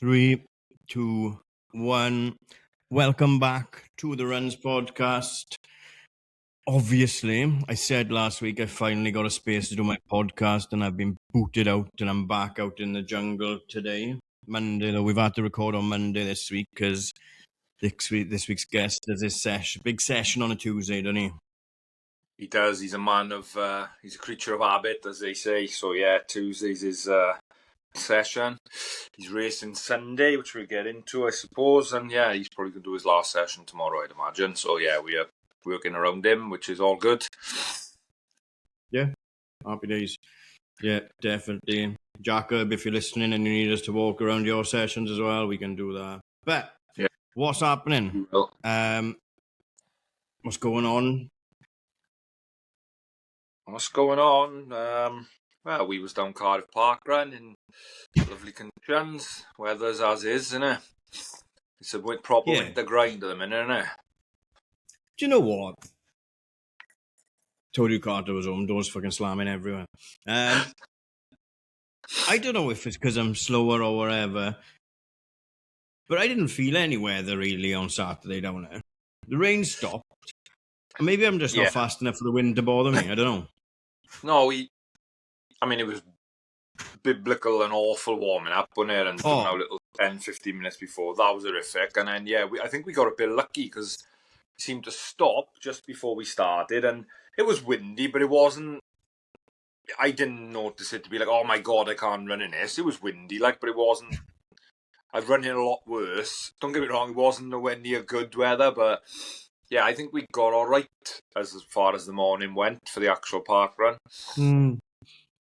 Three, two, one. Welcome back to the Runs podcast. Obviously, I said last week I finally got a space to do my podcast, and I've been booted out, and I'm back out in the jungle today. Monday, though, we've had to record on Monday this week because this week's guest does his big session on a Tuesday, doesn't he? He does. He's a man of, he's a creature of habit, as they say. So yeah, Tuesday's his session. He's racing Sunday, which we'll get into, I suppose. And yeah, he's probably going to do his last session tomorrow, I'd imagine. So yeah, we are working around him, which is all good. Yeah, happy days. Yeah, definitely. Jacob, if you're listening and you need us to walk around your sessions as well, we can do that. But yeah, what's happening? What's going on? What's going on? Well, we was down Cardiff Park Run in lovely conditions. Weather's as is, isn't it? It's a proper winter grind at the minute, isn't it? Do you know what? Told you Carter was home, doors fucking slamming everywhere. I don't know if it's because I'm slower or whatever, but I didn't feel any weather really on Saturday down there. The rain stopped. Maybe I'm just not fast enough for the wind to bother me. I don't know. No, it was biblical and awful warming up, wasn't it? And a little 10-15 minutes before, that was horrific. And then, I think we got a bit lucky because it seemed to stop just before we started. And it was windy, but it wasn't, I didn't notice it to be like, oh my God, I can't run in this. It was windy, but it wasn't, I've run in a lot worse. Don't get me wrong, it wasn't nowhere near good weather, but yeah, I think we got all right as far as the morning went for the actual park run.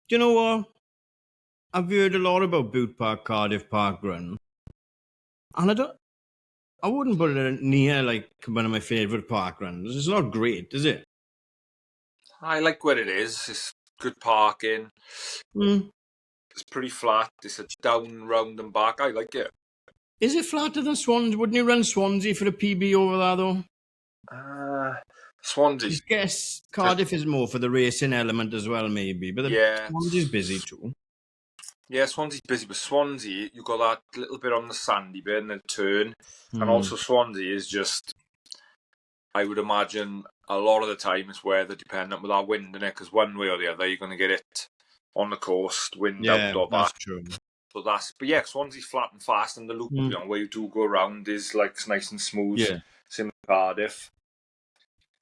Do you know what? I've heard a lot about Boot Park, Cardiff Park Run, and I wouldn't put it near one of my favourite park runs. It's not great, is it? I like where it is. It's good parking. It's pretty flat. It's a down, round and back. I like it. Is it flatter than Swansea? Wouldn't you run Swansea for a PB over there, though? Swansea. I guess Cardiff is more for the racing element as well, maybe. But Swansea's busy too. Yeah, Swansea's busy. But Swansea, you've got that little bit on the sandy bit and then turn. And also Swansea is just, I would imagine, a lot of the time it's weather dependent with that wind in it. Because one way or the other, you're going to get it on the coast, wind out or back. That's true. So Swansea's flat and fast, and the loop where you do go around is nice and smooth. Yeah. Similar to Cardiff.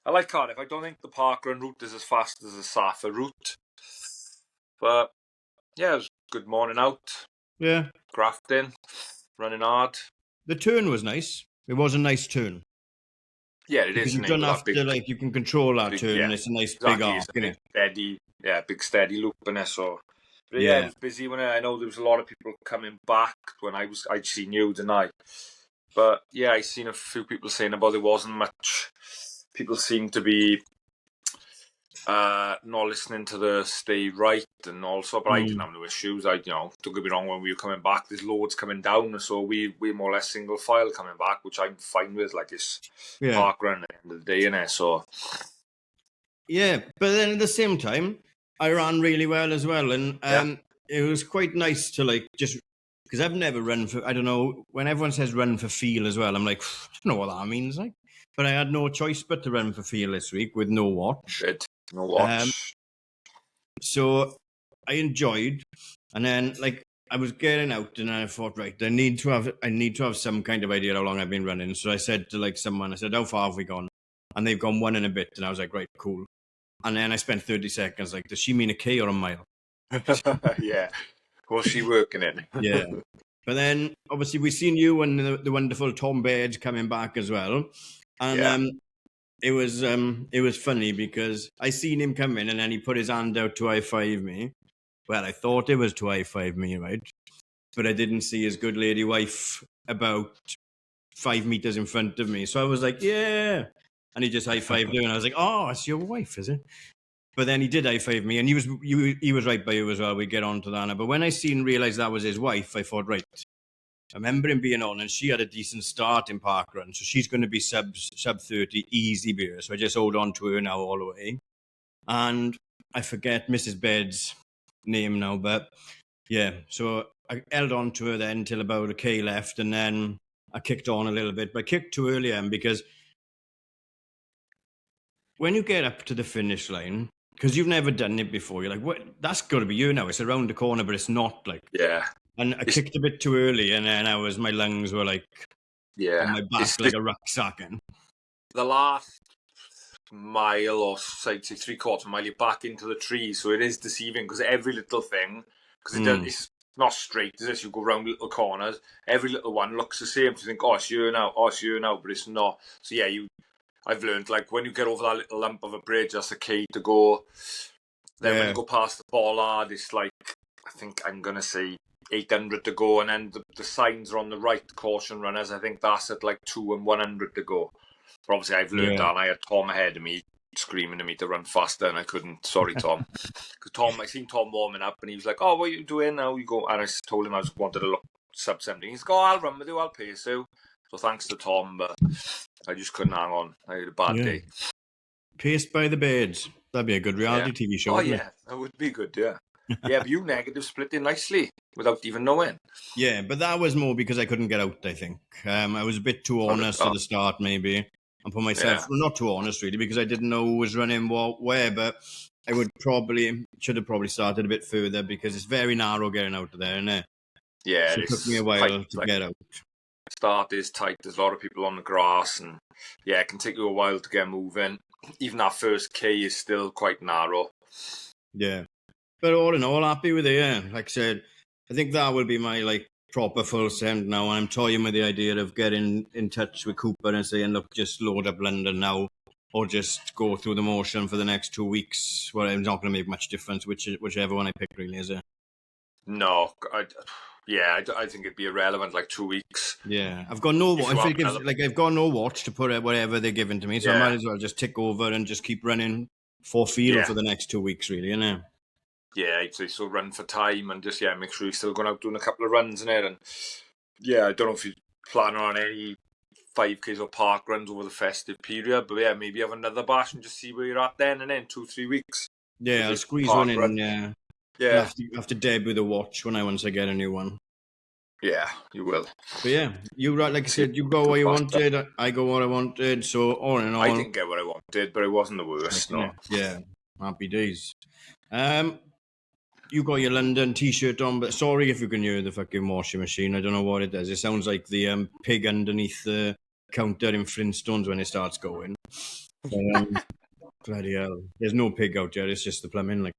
I like Cardiff. I don't think the parkrun route is as fast as the Safa route. But yeah, it was a good morning out. Yeah. Grafting, running hard. The turn was nice. It was a nice turn. Yeah, it is. You don't have to, you can control that turn, and it's a nice big arc, isn't it? Steady, big steady loop in it. So, but it was busy when I know there was a lot of people coming back when I'd seen you tonight. But yeah, I seen a few people saying about there wasn't much. People seem to be not listening to the stay right and also, but I didn't have no issues. Don't get me wrong, when we were coming back, there's loads coming down, so we're more or less single file coming back, which I'm fine with. It's park run at the end of the day, innit? So yeah, but then at the same time, I ran really well as well, and it was quite nice to just because I've never run for. I don't know, when everyone says run for feel as well, I'm like, I don't know what that means, But I had no choice but to run for feel this week with no watch. Good. No watch. So I enjoyed, and then I was getting out, and I thought, right, I need to have some kind of idea how long I've been running. So I said to someone, I said, how far have we gone? And they've gone 1 and a bit, and I was like, right, cool. And then I spent 30 seconds does she mean a K or a mile? Yeah. Was she working it? Yeah. But then obviously we've seen you and the wonderful Tom Baird coming back as well. And it was funny because I seen him come in and then he put his hand out to high-five me. Well, I thought it was to high-five me, right? But I didn't see his good lady wife about 5 meters in front of me. So I was like, yeah. And he just high-fived her and I was like, oh, it's your wife, is it? But then he did high-five me and he was right by you as well. We get on to that. But when I realised that was his wife, I thought, right, I remember him being on, and she had a decent start in parkrun, so she's going to be sub 30 easy beer. So I just hold on to her now all the way. And I forget Mrs. Baird's name now, but yeah. So I held on to her then till about a K left, and then I kicked on a little bit, but I kicked too early, because when you get up to the finish line, because you've never done it before, you're like, what? That's got to be you now. It's around the corner, but it's not, like. Yeah. And I kicked a bit too early, and then my lungs were like on my back like a rucksack. And the last mile or say 3/4 mile, you're back into the trees, so it is deceiving because every little thing, because it's not straight, is it? You go round little corners, every little one looks the same. So you think, oh, it's you now, but it's not. So yeah, I've learned, like, when you get over that little lump of a bridge, that's a key to go. Then when you go past the bollard, it's like, I think I'm gonna say 800 to go, and then the signs are on the right, caution runners. I think that's at like 2 and 100 to go. But obviously I've learned that, and I had Tom ahead of me screaming at me to run faster, and I couldn't. Sorry, Tom. Because I seen Tom warming up, and he was like, oh, what are you doing now? You go. And I told him I just wanted to look sub 17. He's like, oh, I'll run with you, I'll pace you. So thanks to Tom, but I just couldn't hang on. I had a bad day. Paced by the birds. That'd be a good reality TV show. Oh yeah, that would be good. Yeah. Yeah, but you negative split in nicely without even knowing. Yeah, but that was more because I couldn't get out, I think. I was a bit too honest at the start, maybe. And put myself, not too honest, really, because I didn't know who was running where, but I should have probably started a bit further, because it's very narrow getting out of there, isn't it? Yeah, so it took me a while to get out. Start is tight. There's a lot of people on the grass, and yeah, it can take you a while to get moving. Even that first K is still quite narrow. Yeah. But all in all, happy with it, yeah. Like I said, I think that will be my proper full send now. I'm toying with the idea of getting in touch with Cooper and saying, look, just load up London now, or just go through the motion for the next 2 weeks. Well, it's not going to make much difference whichever one I pick, really, is it? No, I think it'd be irrelevant, like 2 weeks. Yeah, I've got no watch. I've got no watch to put out whatever they're giving to me, so I might as well just tick over and just keep running for feel for the next 2 weeks, really, innit? Yeah, I'd say so. Run for time and just make sure you're still going out doing a couple of runs in it. And yeah, I don't know if you plan on any 5Ks or park runs over the festive period, but yeah, maybe have another bash and just see where you're at then, and then 2-3 weeks. Yeah, I'll squeeze one in. Yeah. I have to deb with a watch once I get a new one. Yeah, you will. But yeah, you like I said, you go where you wanted, I go where I wanted. So all in all, I didn't get what I wanted, but it wasn't the worst. No. Yeah, happy days. You got your London t-shirt on, but sorry if you can hear the fucking washing machine. I don't know what it does. It sounds like the pig underneath the counter in Flintstones when it starts going. Bloody hell. There's no pig out there. It's just the plumbing.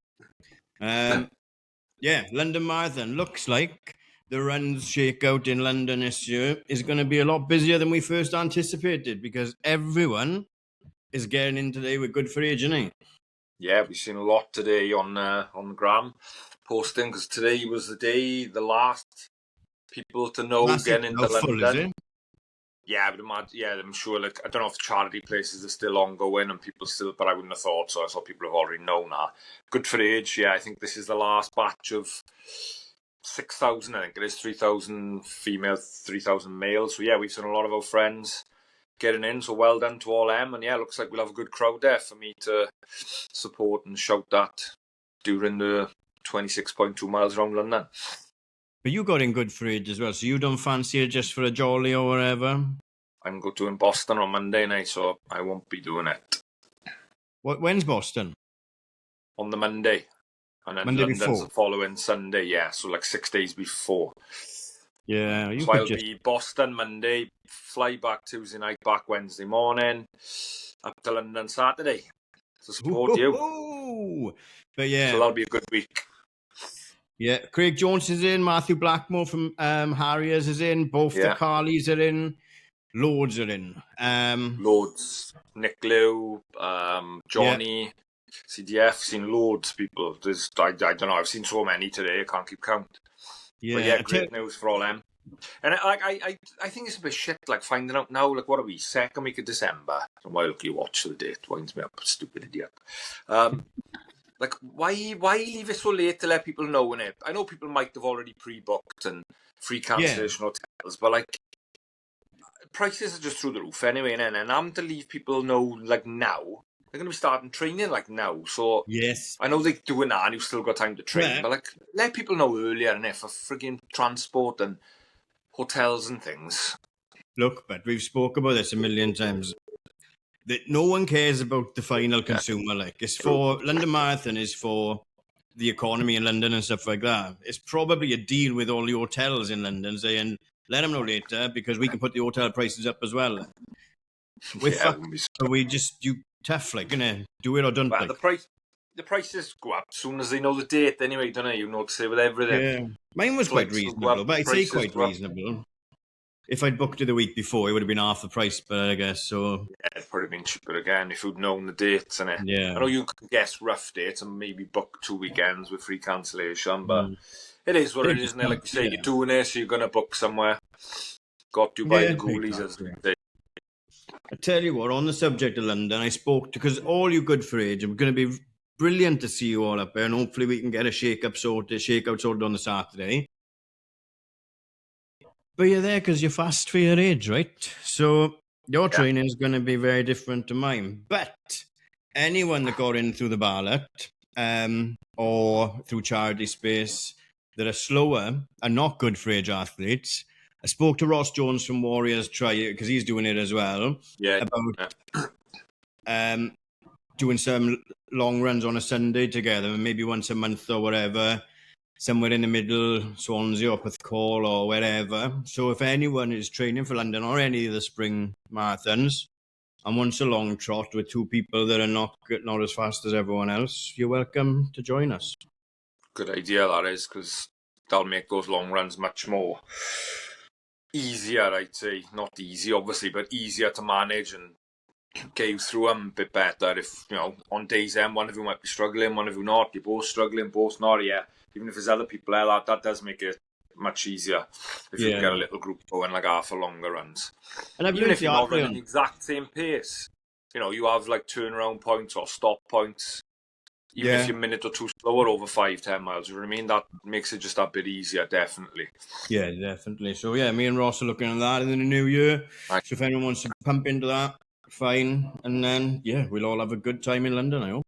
Yeah, London Marathon. Looks like the runs shakeout in London this year is going to be a lot busier than we first anticipated, because everyone is getting in today with good footage, isn't it? Yeah, we've seen a lot today on the gram posting, because today was the last people to know getting into London. Full, is it? Yeah, I'm sure. Like, I don't know if charity places are still ongoing and people still, but I wouldn't have thought so. I thought people have already known that. Good for age. Yeah, I think this is the last batch of 6,000. I think it is 3,000 female, 3,000 males. So yeah, we've seen a lot of our friends getting in. So well done to all them. And yeah, looks like we'll have a good crowd there for me to support and shout that during the 26.2 miles around London. But you got in good for age as well, so you don't fancy it just for a jolly or whatever? I'm going to in Boston on Monday night, so I won't be doing it. When's Boston? On the Monday. And then Monday London's before? the following Sunday, yeah, so like 6 days before. Yeah. So I'll be Boston Monday, fly back Tuesday night, back Wednesday morning, up to London Saturday to support you. But yeah. So that'll be a good week. Yeah, Craig Jones is in, Matthew Blackmore from Harriers is in, both the Carleys are in, loads are in. Loads. Nick Liu, Johnny, CDF, seen loads of people. I don't know, I've seen so many today, I can't keep count. Yeah, but yeah, great news for all them. And I think it's a bit shit, like finding out now, like what are we, 2nd week of December? And why look you watch the date, winds me up, stupid idiot. Like, why leave it so late to let people know in it? I know people might have already pre-booked and free cancellation hotels, but like, prices are just through the roof anyway, and I'm to leave people know, like, now, they're going to be starting training like now. So yes, I know they're doing that and you've still got time to train, Yeah. but like let people know earlier and for frigging transport and hotels and things. Look, but we've spoke about this a million times. That no one cares about the final consumer. Like, it's for London Marathon is for the economy in London and stuff like that. It's probably a deal with all the hotels in London saying, let them know later because we can put the hotel prices up as well. We're fucked. We just, you tough, like, innit? Do it or don't. Well, like. the prices go up as soon as they know the date anyway, don't they? You know, to say with everything. Yeah. Mine was quite reasonable, but I'd say quite reasonable. If I'd booked it the week before, it would have been half the price, but I guess so. Yeah, it'd probably been cheaper again if you'd known the dates, innit? Yeah. I know you can guess rough dates and maybe book 2 weekends with free cancellation, but it is what it is, isn't it? Like you say, you're doing this, so you're going to book somewhere. Got to buy the ghoulies, as they say. I tell you what, on the subject of London, I spoke to, because all you good for age, it's going to be brilliant to see you all up there, and hopefully we can get a shakeout sorted on the Saturday. But you're there because you're fast for your age, right? So your training is going to be very different to mine. But anyone that got in through the ballot or through charity space that are slower and not good for age athletes, I spoke to Ross Jones from Warriors Try because he's doing it as well. About doing some long runs on a Sunday together, maybe once a month or whatever. Somewhere in the middle, Swansea or Porthcawl or wherever. So if anyone is training for London or any of the spring marathons and wants a long trot with two people that are not as fast as everyone else, you're welcome to join us. Good idea, that is, because that'll make those long runs much more easier, I'd say. Not easy, obviously, but easier to manage and get you through them a bit better. If, you know, on days then, one of you might be struggling, one of you not, you're both struggling, both not, even if there's other people there, that does make it much easier if you can get a little group going like that for longer runs. And even if you're not running the exact same pace, you know, you have like turnaround points or stop points. Even if you're a minute or two slower over 5-10 miles, you know what I mean? That makes it just a bit easier, definitely. Yeah, definitely. So yeah, me and Ross are looking at that in the new year. So if anyone wants to pump into that, fine. And then, we'll all have a good time in London, I hope.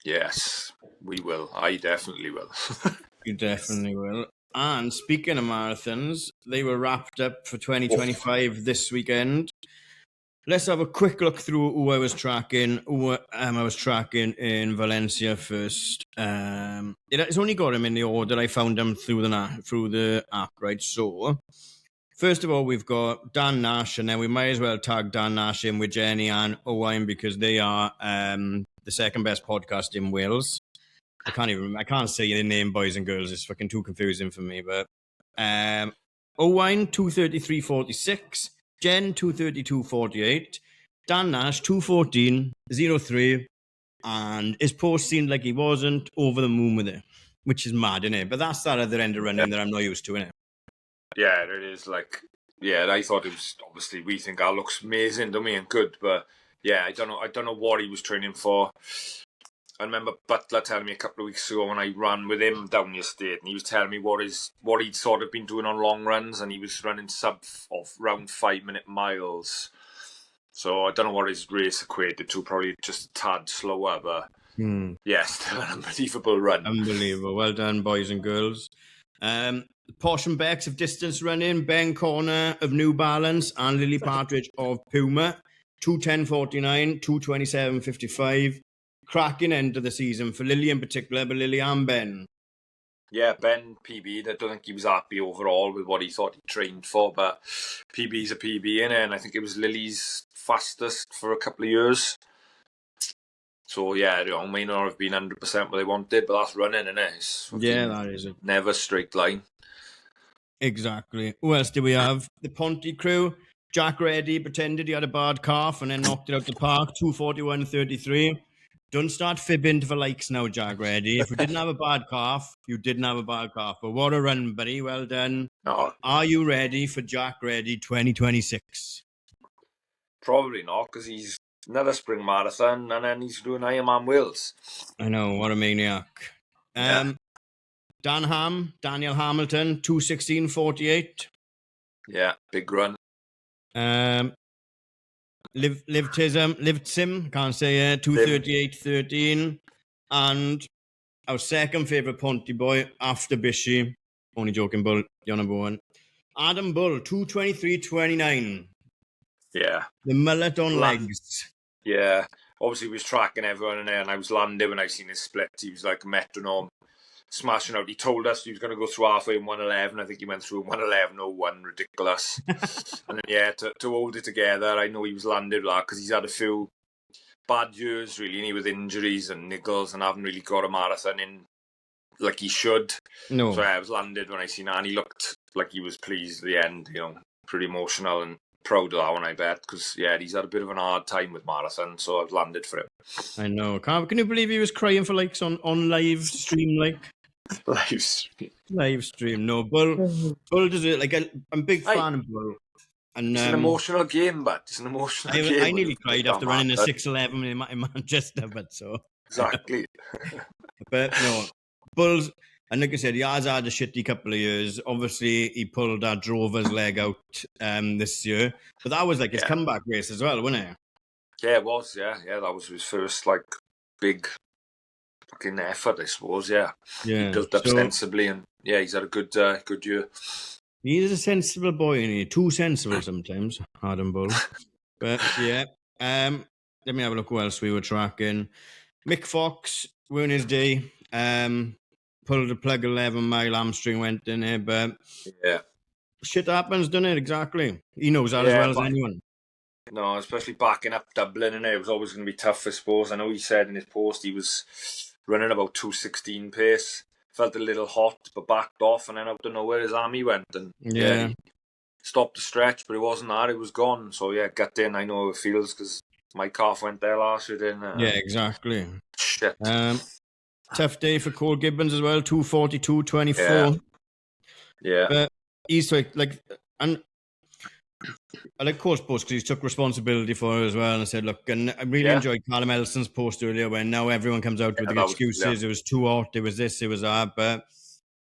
Yes, we will. I definitely will. You definitely will. And speaking of marathons, they were wrapped up for 2025 this weekend. Let's have a quick look through who I was tracking. I was tracking in Valencia first. It's only got him in the order I found him through the app, right? So, first of all, we've got Dan Nash, and then we might as well tag Dan Nash in with Jenny and Owain because they are the second best podcast in Wales. I can't say the name, boys and girls. It's fucking too confusing for me. But Owain 2:33:46, Jen 2:32:48, Dan Nash 2:14:03, and his post seemed like he wasn't over the moon with it, which is mad, isn't it? But that's that other end of running that I'm not used to, innit? Yeah, it is. Like, I thought it was obviously we think that looks amazing to me and good, but I don't know what he was training for. I remember Butler telling me a couple of weeks ago when I ran with him down your estate, and he was telling me what he'd sort of been doing on long runs, and he was running sub of around 5-minute miles. So I don't know what his race equated to, probably just a tad slower, but still an unbelievable run. Unbelievable. Well done, boys and girls. Posh and Bex of distance running, Ben Corner of New Balance, and Lily Partridge of Puma. 2:10:49, 2:27:55. Cracking end of the season for Lily in particular, but Lily and Ben. Yeah, Ben PB. I don't think he was happy overall with what he thought he trained for, but PB's a PB, and I think it was Lily's fastest for a couple of years. So may not have been 100% what they wanted, but that's running, isn't it? That is it. Never straight line. Exactly. Who else do we have? The Ponty crew. Jack Reddy pretended he had a bad calf and then knocked it out the park. 2:41:33. Don't start fibbing for likes now, Jack Reddy. If you didn't have a bad calf, you didn't have a bad calf. But what a run, buddy. Well done. No. Are you ready for Jack Reddy 2026? Probably not, because he's another spring marathon and then he's doing Ironman Wales. I know, what a maniac. Daniel Hamilton, 2:16:48. Yeah, big run. lived sim, can't say 2:38.13, and our second favourite Ponty boy after Bishy, only joking, Bull, you're number one. Adam Bull, 2:23.29. Yeah. The mullet on legs. Yeah. Obviously, he was tracking everyone in there, and I was landing when I seen his split. He was like a metronome, smashing out. He told us he was going to go through halfway in 1:11. I think he went through 1:11.01. Ridiculous. And then, to hold it together, I know he was landed with that because he's had a few bad years, really, with injuries and niggles, and haven't really got a marathon in like he should. No. So I was landed when I seen that, and he looked like he was pleased at the end, pretty emotional and proud of that one, I bet, because he's had a bit of an hard time with marathon, so I've landed for him. I know. Can you believe he was crying for likes on live stream, like? Live stream. No, Bull does it. Like, I'm a big fan of Bull. And, it's an emotional game, but it's an emotional game. I nearly cried after running a 6:11 in Manchester, but so. Exactly. But no, Bull's, and like I said, he has had a shitty couple of years. Obviously, he pulled that Drover's leg out this year, but that was like his comeback race as well, wasn't it? Yeah, it was. Yeah, that was his first like big fucking effort, I suppose. Yeah. He built up sensibly, and he's had a good year. He is a sensible boy, and he's too sensible sometimes, Adam Bull. But let me have a look who else we were tracking. Mick Fox, won his day. Pulled a plug 11-mile hamstring, went in there, but shit happens, doesn't it? Exactly. He knows that as well as anyone. No, especially backing up Dublin, and it was always going to be tough, I suppose. I know he said in his post he was running about 2:16 pace. Felt a little hot, but backed off, and then out of nowhere his army went, and he stopped the stretch, but it wasn't that; it was gone. So got in. I know how it feels because my calf went there last year, didn't it? Exactly. Shit. Tough day for Cole Gibbons as well. 2:42.24. Yeah. But he's like, and I like Cole's post because he took responsibility for it as well, and I said, look, and I really enjoyed Callum Ellison's post earlier when now everyone comes out with the excuses. It was too hot, it was this, it was that, but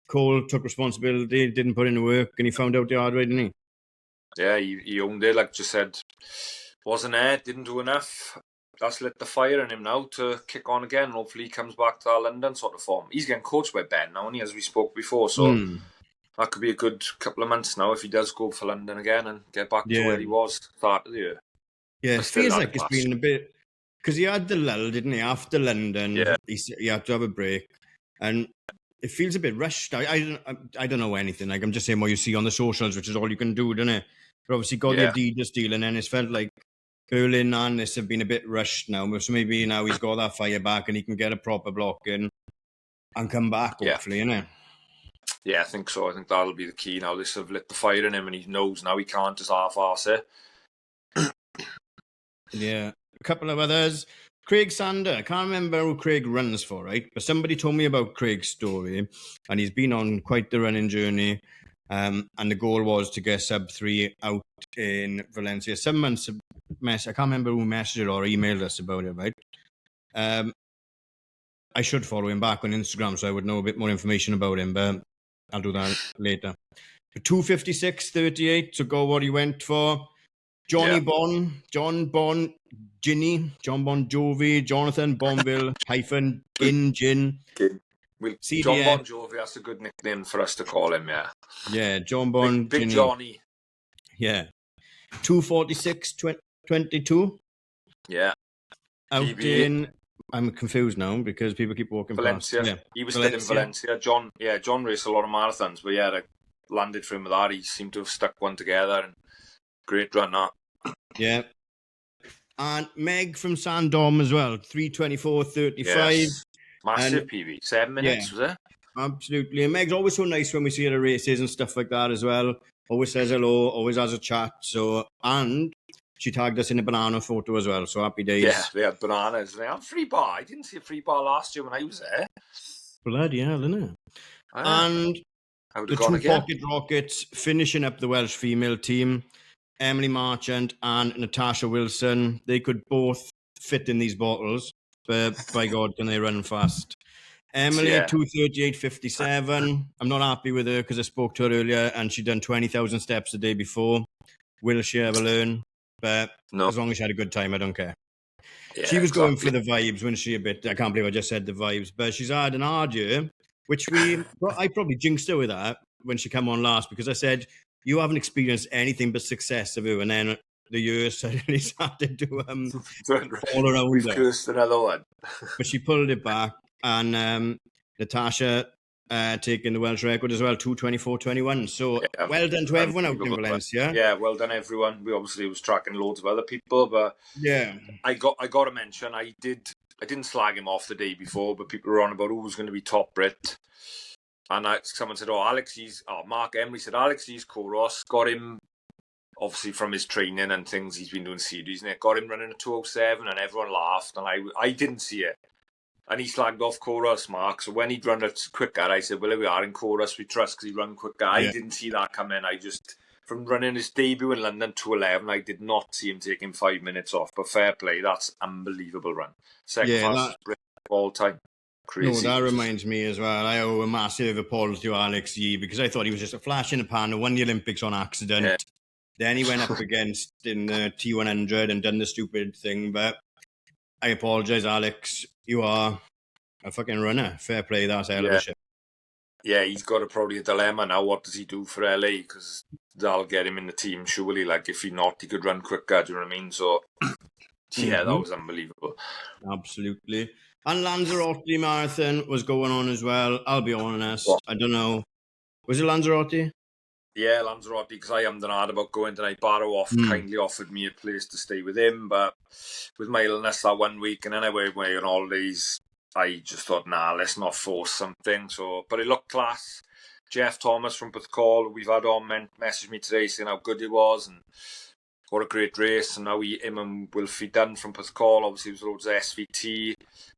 Cole took responsibility, didn't put in the work, and he found out the hard way, didn't he? Yeah, he owned it, like just said, wasn't there, didn't do enough. That's lit the fire in him now to kick on again. Hopefully he comes back to our London sort of form. He's getting coached by Ben now, as we spoke before, so that could be a good couple of months now if he does go for London again and get back to where he was start of the year. Yeah, it feels like it's been a bit, because he had the lull, didn't he? After London, he had to have a break, and it feels a bit rushed. I don't know anything. Like, I'm just saying what you see on the socials, which is all you can do, doesn't it? But obviously got the Adidas deal, and then it's felt like Berlin and this have been a bit rushed now. So maybe now he's got that fire back and he can get a proper block in and come back, hopefully, innit? Yeah, I think so. I think that'll be the key now. This have lit the fire in him, and he knows now he can't just half-arse it. A couple of others. Craig Sander. I can't remember who Craig runs for, right? But somebody told me about Craig's story, and he's been on quite the running journey. And the goal was to get sub-3 out in Valencia. Someone I can't remember who messaged it or emailed us about it, right? I should follow him back on Instagram so I would know a bit more information about him, but I'll do that later. 2:56.38 to go what he went for. Jon Bon Jovi, Jonathan Bonville -Gin. Jon Bon Jovi, that's a good nickname for us to call him, Yeah, Jon Bon Big Johnny. Yeah. 2:46.22. Yeah. Out PB. In, I'm confused now because people keep walking Valencia. past. Yeah. He was still in Valencia. John raced a lot of marathons, but they landed for him with that. He seemed to have stuck one together, and great run that. Yeah. And Meg from Sandom as well, 3:24.35. Yes. Massive PB, 7 minutes, was it? Absolutely. And Meg's always so nice when we see her at races and stuff like that as well. Always says hello, always has a chat. So, and she tagged us in a banana photo as well. So happy days. Yeah, they had bananas. They had free bar. I didn't see a free bar last year when I was there. Bloody hell, isn't it? And the two Pocket Rockets finishing up the Welsh female team. Emily Marchant and Natasha Wilson. They could both fit in these bottles. But by God, can they run fast? Emily, 2:38.57. I'm not happy with her because I spoke to her earlier and she'd done 20,000 steps the day before. Will she ever learn? But No. as long as she had a good time, I don't care. Yeah, She was exactly. going for the vibes, wasn't she, a bit? I can't believe I just said the vibes. But she's had an hard year, which I probably jinxed her with that when she came on last, because I said, you haven't experienced anything but success, have you? And then the year suddenly started to fall around We've her. cursed another one. But she pulled it back. And Natasha taking the Welsh record as well, 2:24:21. So well done to everyone out in Valencia. Yeah, well done everyone. We obviously was tracking loads of other people, but yeah, I got to mention I didn't slag him off the day before, but people were on about who was going to be top Brit, and someone said, Mark Emery said Alex Lees Kouros, got him obviously from his training and things he's been doing series, and it got him running a 2:07, and everyone laughed, and I didn't see it. And he slagged off Kouros, Mark. So when he'd run it quicker, I said, well, here we are in Kouros, we trust because he run quicker. Yeah. I didn't see that come in. From running his debut in London 2:11, I did not see him taking 5 minutes off. But fair play, that's unbelievable run. Second fastest Brit of all time. Crazy. No, that reminds me as well. I owe a massive apology to Alex Yee because I thought he was just a flash in the pan who won the Olympics on accident. Yeah. Then he went up against in the T100 and done the stupid thing. But I apologise, Alex. You are a fucking runner. Fair play, that's a hell of a shit. Yeah, he's got probably a dilemma now. What does he do for LA? Because that'll get him in the team, surely. Like, if he not, he could run quicker, do you know what I mean? So, yeah, that was unbelievable. Absolutely. And Lanzarote Marathon was going on as well. I'll be honest. I don't know. Was it Lanzarote? Yeah, Lanzarote, because I haven't done hard about going tonight. Barrow kindly offered me a place to stay with him, but with my illness that 1 week, and then I went away on holidays, I just thought, let's not force something. So, but it looked class. Jeff Thomas from Porthcawl, we've had on message me today saying how good it was and what a great race. And now him and Wilfie Dunn from Porthcawl, obviously it was loads of SVT.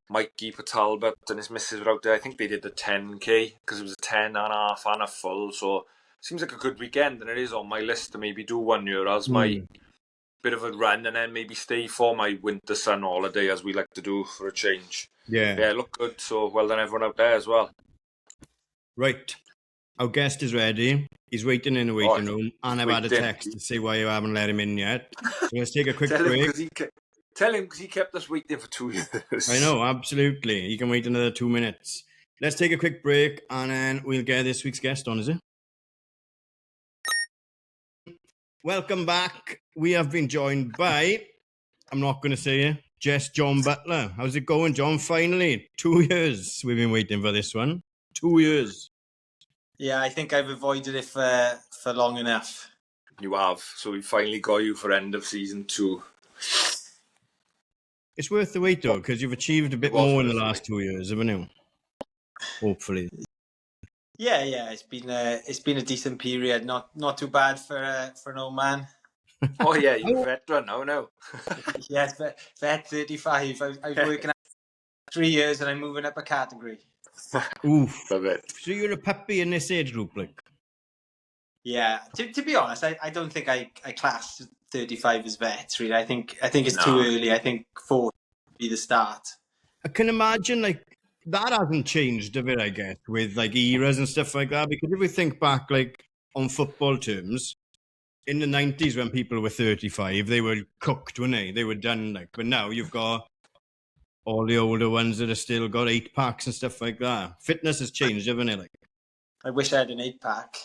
Mikey Talbot and his missus were out there. I think they did the 10k because it was a 10 and a half and a full. So seems like a good weekend, and it is on my list to maybe do 1 year as my bit of a run, and then maybe stay for my winter sun holiday as we like to do for a change. Yeah, look good. So well done everyone out there as well. Right, our guest is ready. He's waiting in the waiting room, and I've had a text to say why you haven't let him in yet. So let's take a quick break. Tell him because he kept us waiting for 2 years. I know, absolutely. He can wait another 2 minutes. Let's take a quick break, and then we'll get this week's guest on, is it? Welcome back. We have been joined by, I'm not going to say it, just Jon Butler. How's it going, Jon? Finally, 2 years we've been waiting for this one. 2 years. Yeah, I think I've avoided it for long enough. You have. So we finally got you for end of season 2. It's worth the wait, though, because you've achieved a bit more in the last 2 years, haven't you? Hopefully. Yeah, it's been a decent period. Not too bad for an old man. Oh yeah, you're a veteran. No. Yes, vet 35. I was working 3 years and I'm moving up a category. Oof. Love it. So you're a puppy in this age group, like? Yeah. To be honest, I don't think I class 35 as vets. Really, I think it's too early. I think 40 would be the start. I can imagine like that hasn't changed a bit, I guess, with like eras and stuff like that. Because if we think back, like on football terms, in the 90s when people were 35, they were cooked, weren't they? They were done. Like, but now you've got all the older ones that have still got 8-packs and stuff like that. Fitness has changed, haven't it? Like, I wish I had an 8-pack.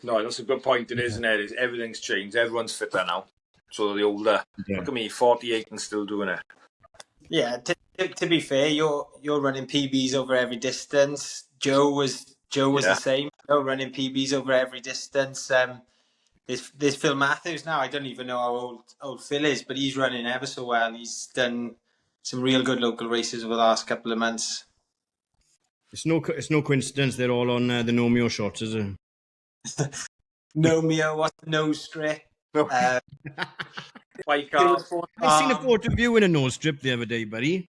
No, that's a good point, isn't it? Everything's changed. Everyone's fitter now. So the older, look at me, 48 and still doing it. Yeah. To be fair, you're running PBs over every distance. Joe was the same. Joe running PBs over every distance. There's Phil Matthews now. I don't even know how old Phil is, but he's running ever so well. He's done some real good local races over the last couple of months. It's no coincidence they're all on the Nomeo shots, is it? Nomeo, what's the nose strip? I seen a photo of you in a nose strip the other day, buddy.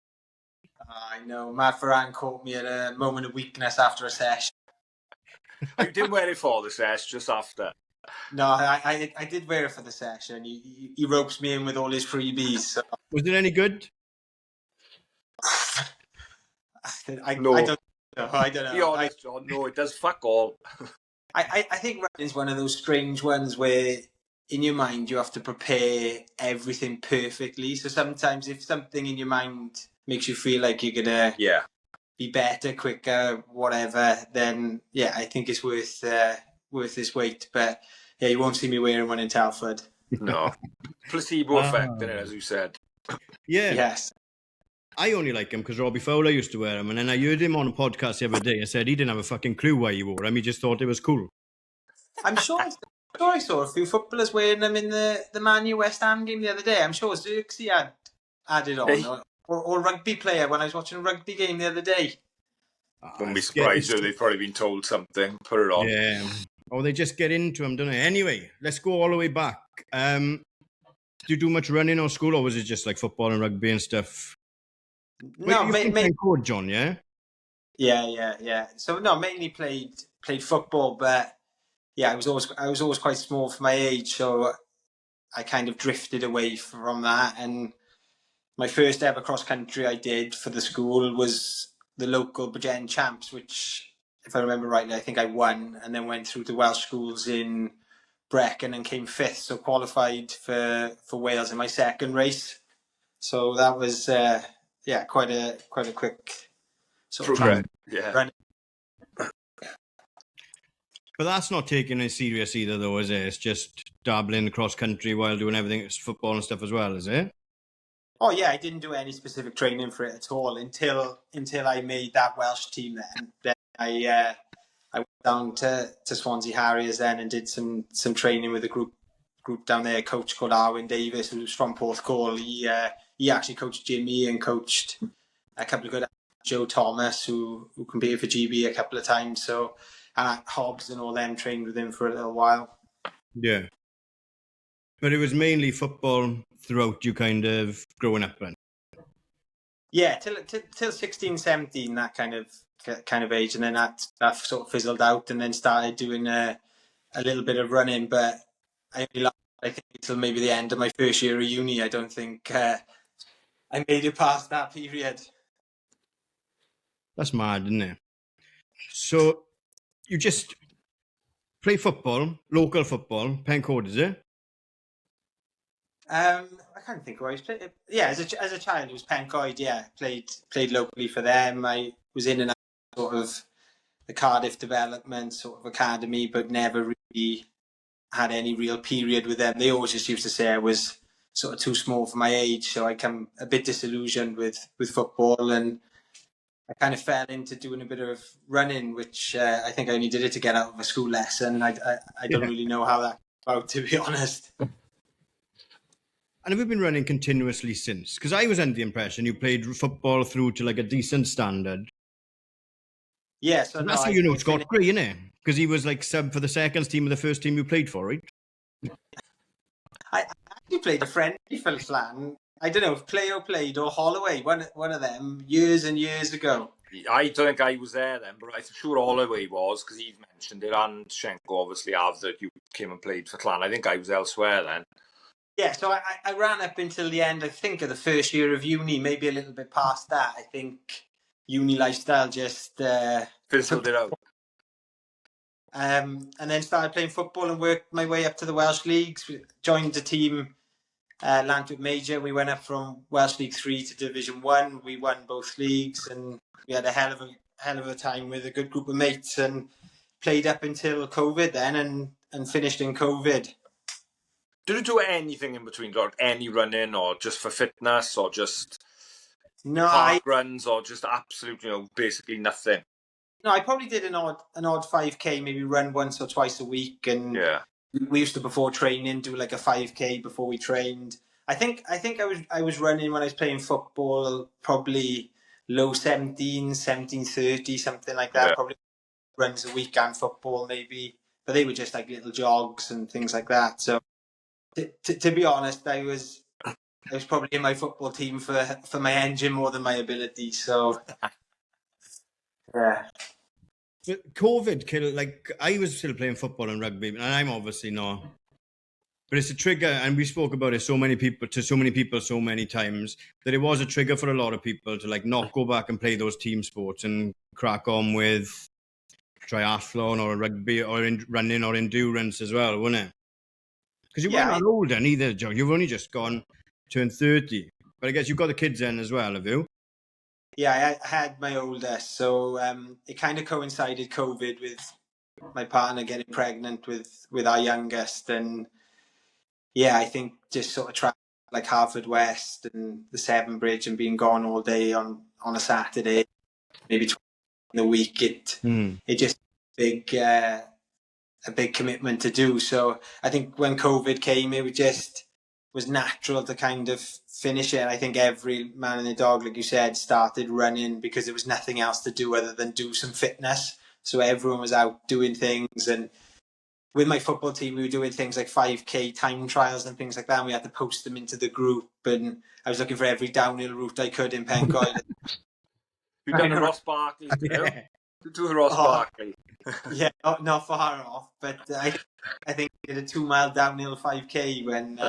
I know. Matt Ferran caught me at a moment of weakness after a session. I didn't wear it for the session, just after. No, I did wear it for the session. He ropes me in with all his freebies. So. Was it any good? I don't know. Be honest, John. No, it does fuck all. I think running's one of those strange ones where in your mind, you have to prepare everything perfectly. So sometimes if something in your mind makes you feel like you're going to be better, quicker, whatever, then yeah, I think it's worth this wait. But yeah, you won't see me wearing one in Telford. No. Placebo effect, in it, as you said. Yeah. Yes. I only like him because Robbie Fowler used to wear them. And then I heard him on a podcast the other day and said he didn't have a fucking clue why he wore them. He just thought it was cool. I'm sure I saw a few footballers wearing them in the Man U West Ham game the other day. I'm sure Xerxes had it on. Or rugby player when I was watching a rugby game the other day. Wouldn't be surprised if they've probably been told something. Put it on. Yeah. Or they just get into them, don't they? Anyway, let's go all the way back. Do you do much running or school, or was it just like football and rugby and stuff? No, mainly code, John. Yeah. Yeah. So no, mainly played football, but yeah, I was always quite small for my age, so I kind of drifted away from that. And my first ever cross country I did for the school was the local Bridgend Champs, which, if I remember rightly, I think I won, and then went through to Welsh schools in Brecon and came fifth, so qualified for Wales in my second race. So that was quite a quick sort of run. Yeah. But that's not taking it serious either, though, is it? It's just dabbling cross country while doing everything, football and stuff as well, is it? Oh yeah, I didn't do any specific training for it at all until I made that Welsh team. Then I went down to Swansea Harriers then and did some training with a group down there. A coach called Arwyn Davis, who was from Porthcawl. He actually coached Jimmy and coached a couple of good Joe Thomas, who competed for GB a couple of times. So. And Hobbs and all them trained with him for a little while. Yeah. But it was mainly football throughout you kind of growing up then? Yeah, till 16, 17, that kind of age. And then that sort of fizzled out and then started doing a little bit of running. But I think until maybe the end of my first year of uni, I don't think I made it past that period. That's mad, isn't it? So... you just play football, local football, Pencoed, is it? I can't think where I was playing. Yeah, as a child, it was Pencoed. Yeah, played locally for them. I was in and out sort of the Cardiff Development sort of academy, but never really had any real period with them. They always just used to say I was sort of too small for my age, so I come a bit disillusioned with football, and I kind of fell into doing a bit of running, which I think I only did it to get out of a school lesson. I don't really know how that came out, to be honest. And have you been running continuously since? Because I was under the impression you played football through to like a decent standard. Yeah, so that's how you know Scott Gray, isn't it? Because he was like sub for the seconds team of the first team you played for, right? I actually played a friendly for Flan. I don't know if Cleo played or Holloway, one of them, years and years ago. I don't think I was there then, but I'm sure Holloway was, because he's mentioned it, and Schenko obviously after you came and played for Clan. I think I was elsewhere then. Yeah, so I ran up until the end, I think, of the first year of uni, maybe a little bit past that. I think uni lifestyle just... fizzled it out. And then started playing football and worked my way up to the Welsh Leagues. Joined the team... Lantwick Major. We went up from Welsh League 3 to Division 1. We won both leagues and we had a hell of a time with a good group of mates and played up until COVID then and finished in COVID. Did you do anything in between, like any running or just for fitness or just park runs or just absolute, basically nothing? No, I probably did an odd 5K, maybe run once or twice a week, and we used to, before training, do like a 5K before we trained. I think I was running when I was playing football, probably low 17:30, something like that. Yeah. Probably runs a week and football maybe, but they were just like little jogs and things like that. So to be honest, I was probably in my football team for my engine more than my ability. So yeah. But COVID killed, like, I was still playing football and rugby, and I'm obviously not. But it's a trigger, and we spoke about it so many people so many times, that it was a trigger for a lot of people to like not go back and play those team sports and crack on with triathlon or rugby or running or endurance as well, wasn't it? Because you weren't that old then either, Joe. You've only just turned 30. But I guess you've got the kids then as well, have you? Yeah, I had my oldest, so it kind of coincided COVID with my partner getting pregnant with our youngest, and yeah, I think just sort of traveling like Harvard West and the Severn Bridge and being gone all day on a Saturday, maybe twice in the week, it just a big commitment to do. So I think when COVID came, was natural to kind of finish it. And I think every man and the dog, like you said, started running because there was nothing else to do other than do some fitness. So everyone was out doing things. And with my football team, we were doing things like 5K time trials and things like that. And we had to post them into the group. And I was looking for every downhill route I could in Pencoed. You've done a Ross Barkley, yeah. Do a Ross Barkley. Yeah, not far off. But I think I did a 2 mile downhill 5K when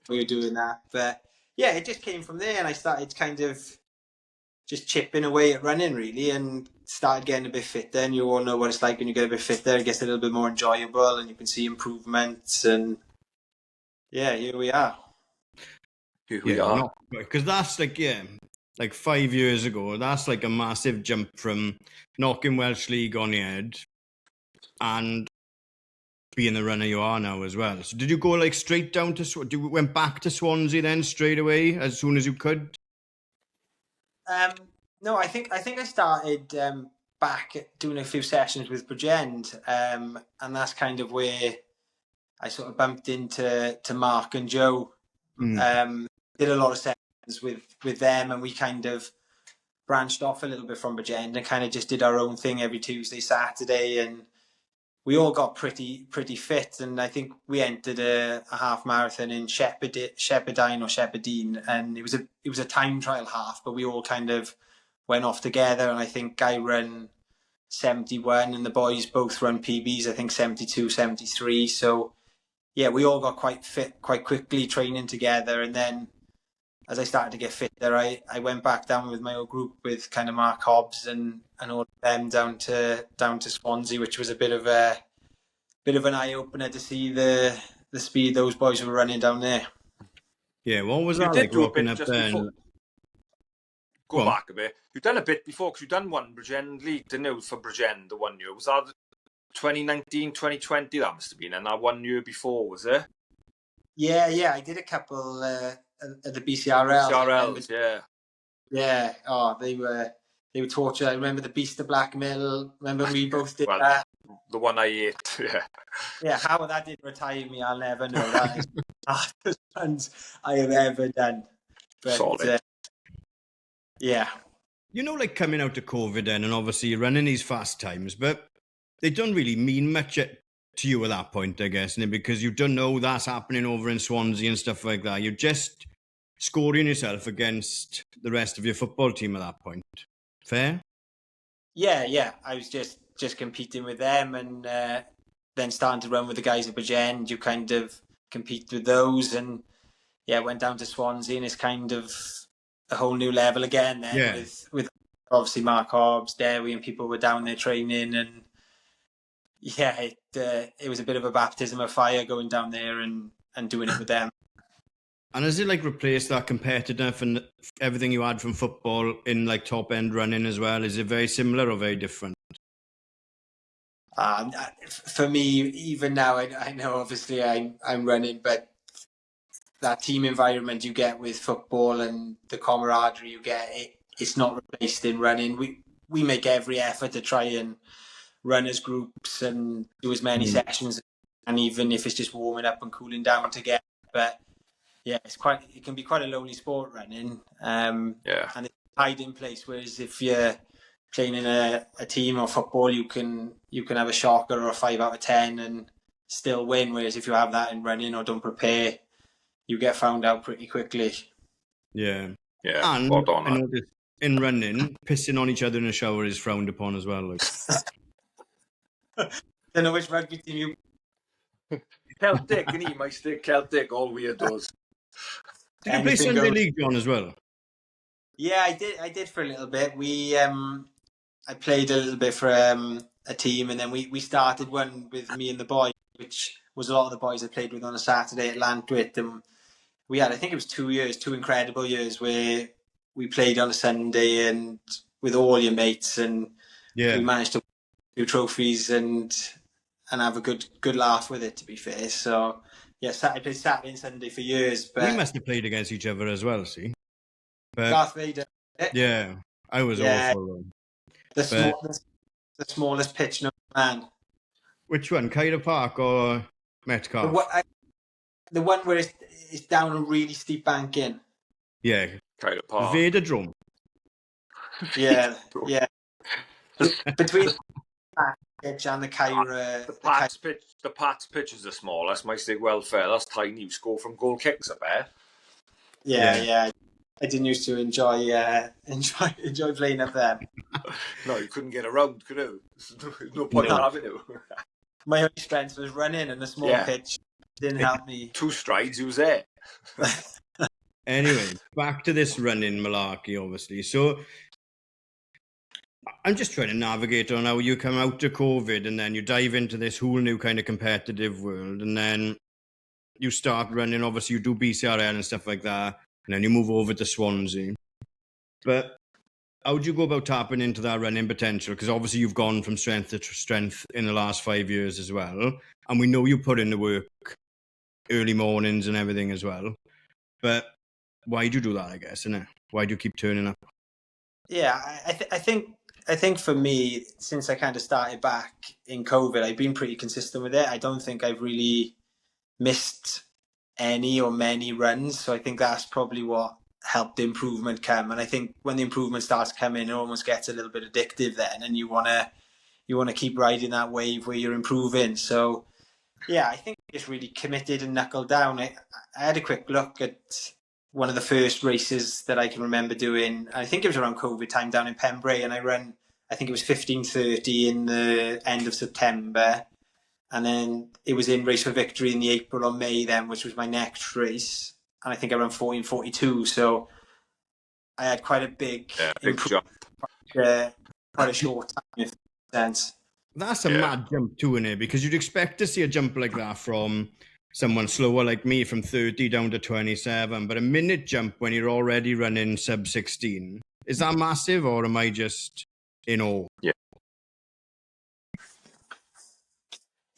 we were doing that. But yeah, it just came from there. And I started kind of just chipping away at running, really, and started getting a bit fitter. And you all know what it's like when you get a bit fitter. It gets a little bit more enjoyable and you can see improvements. And yeah, here we are. Because that's like 5 years ago, that's like a massive jump from knocking Welsh League on the head and being the runner you are now as well. So did you go like straight down to, you went back to Swansea then straight away as soon as you could? No, I think I started back doing a few sessions with Bridgend, and that's kind of where I sort of bumped into Mark and Joe. Did a lot of sessions with them, and we kind of branched off a little bit from Bridgend and kind of just did our own thing every Tuesday, Saturday, and we all got pretty fit. And I think we entered a half marathon in Shepherdine, and it was a time trial half, but we all kind of went off together. And I think I ran 71 and the boys both run PBs, I think 72, 73. So yeah, we all got quite fit quite quickly training together. And then as I started to get fitter, I went back down with my old group with kind of Mark Hobbs and all of them down to Swansea, which was a bit of an eye opener to see the speed those boys were running down there. Yeah, what was that like walking up there? Go back a bit. You've done a bit before because you've done one Bridgend League, didn't you, for Bridgend the 1 year? Was that 2019, 2020? That must have been, and that 1 year before, was it? Yeah, I did a couple at the BCRL. BCRLs, yeah. Yeah, they were torture. I remember the Beast of Black Mill. Remember we both did that. The one I ate, yeah. Yeah, how that did retire me, I'll never know. That is the hardest runs I have ever done. But, solid. Yeah. You know, like coming out of COVID then, and obviously you're running these fast times, but they don't really mean much to you at that point, I guess, because you don't know that's happening over in Swansea and stuff like that. You're just scoring yourself against the rest of your football team at that point. Fair? Yeah. I was just competing with them, and then starting to run with the guys at Bridgend. You kind of compete with those, and yeah, went down to Swansea, and it's kind of a whole new level again then with obviously Mark Hobbs, Dewi, and people were down there training, and yeah, it was a bit of a baptism of fire going down there and doing it with them. And has it like replaced that competitive and everything you had from football in like top end running as well? Is it very similar or very different? For me, even now, I know obviously I'm running, but that team environment you get with football and the camaraderie you get, it's not replaced in running. We make every effort to try and run as groups and do as many sessions, and even if it's just warming up and cooling down together. But yeah, it can be quite a lonely sport running. And it's tied in place. Whereas if you're playing in a team or football, you can have a shocker or a 5 out of 10 and still win. Whereas if you have that in running or don't prepare, you get found out pretty quickly. Yeah. And I noticed in running, pissing on each other in a shower is frowned upon as well. Like. Don't know which rugby team you. Celtic, and he might stick Celtic, all weirdos. Did you play Sunday League, John, as well? Yeah, I did for a little bit. I played a little bit for a team, and then we started one with me and the boys, which was a lot of the boys I played with on a Saturday at Lantwit, and we had, I think it was 2 years, 2 incredible years where we played on a Sunday and with all your mates, and we managed to win 2 trophies and have a good laugh with it, to be fair. So yeah, I played Saturday and Sunday for years. But we must have played against each other as well, see? But, Darth Vader. Yeah, I was awful. The smallest pitch, no man. Which one, Kyra Park or Metcalfe? The one where it's down a really steep bank in. Yeah, Kyra Park. Vaderdrome. Yeah, yeah. Between the pitch and the Kyra. The Pats pitch is the smallest. My stick welfare. That's tiny. You score from goal kicks up there. Yeah. I didn't used to enjoy playing up there. No, you couldn't get around, could you? There's no point in having it. My only strength was running, and the small pitch didn't help me. 2 strides, he was there. Anyway, back to this running malarkey, obviously. So I'm just trying to navigate on how you come out of COVID and then you dive into this whole new kind of competitive world, and then you start running. Obviously, you do BCRL and stuff like that, and then you move over to Swansea. But how do you go about tapping into that running potential? Because obviously you've gone from strength to strength in the last 5 years as well. And we know you put in the work early mornings and everything as well. But why do you do that, I guess, innit? Why do you keep turning up? Yeah, I think for me, since I kind of started back in COVID, I've been pretty consistent with it. I don't think I've really missed any or many runs. So I think that's probably what helped the improvement come. And I think when the improvement starts coming, it almost gets a little bit addictive then, and you want to keep riding that wave where you're improving. So yeah, I think I just really committed and knuckled down. I had a quick look at one of the first races that I can remember doing. I think it was around COVID time down in Pembrey, and I think it was 15:30 in the end of September. And then it was in Race for Victory in the April or May then, which was my next race. And I think I ran 14:42. So I had quite a big jump. Quite a short time, if that makes sense. That's a mad jump too, innit? Because you'd expect to see a jump like that from someone slower like me, from 30 down to 27. But a minute jump when you're already running sub 16. Is that massive, or am I just in awe? Yeah.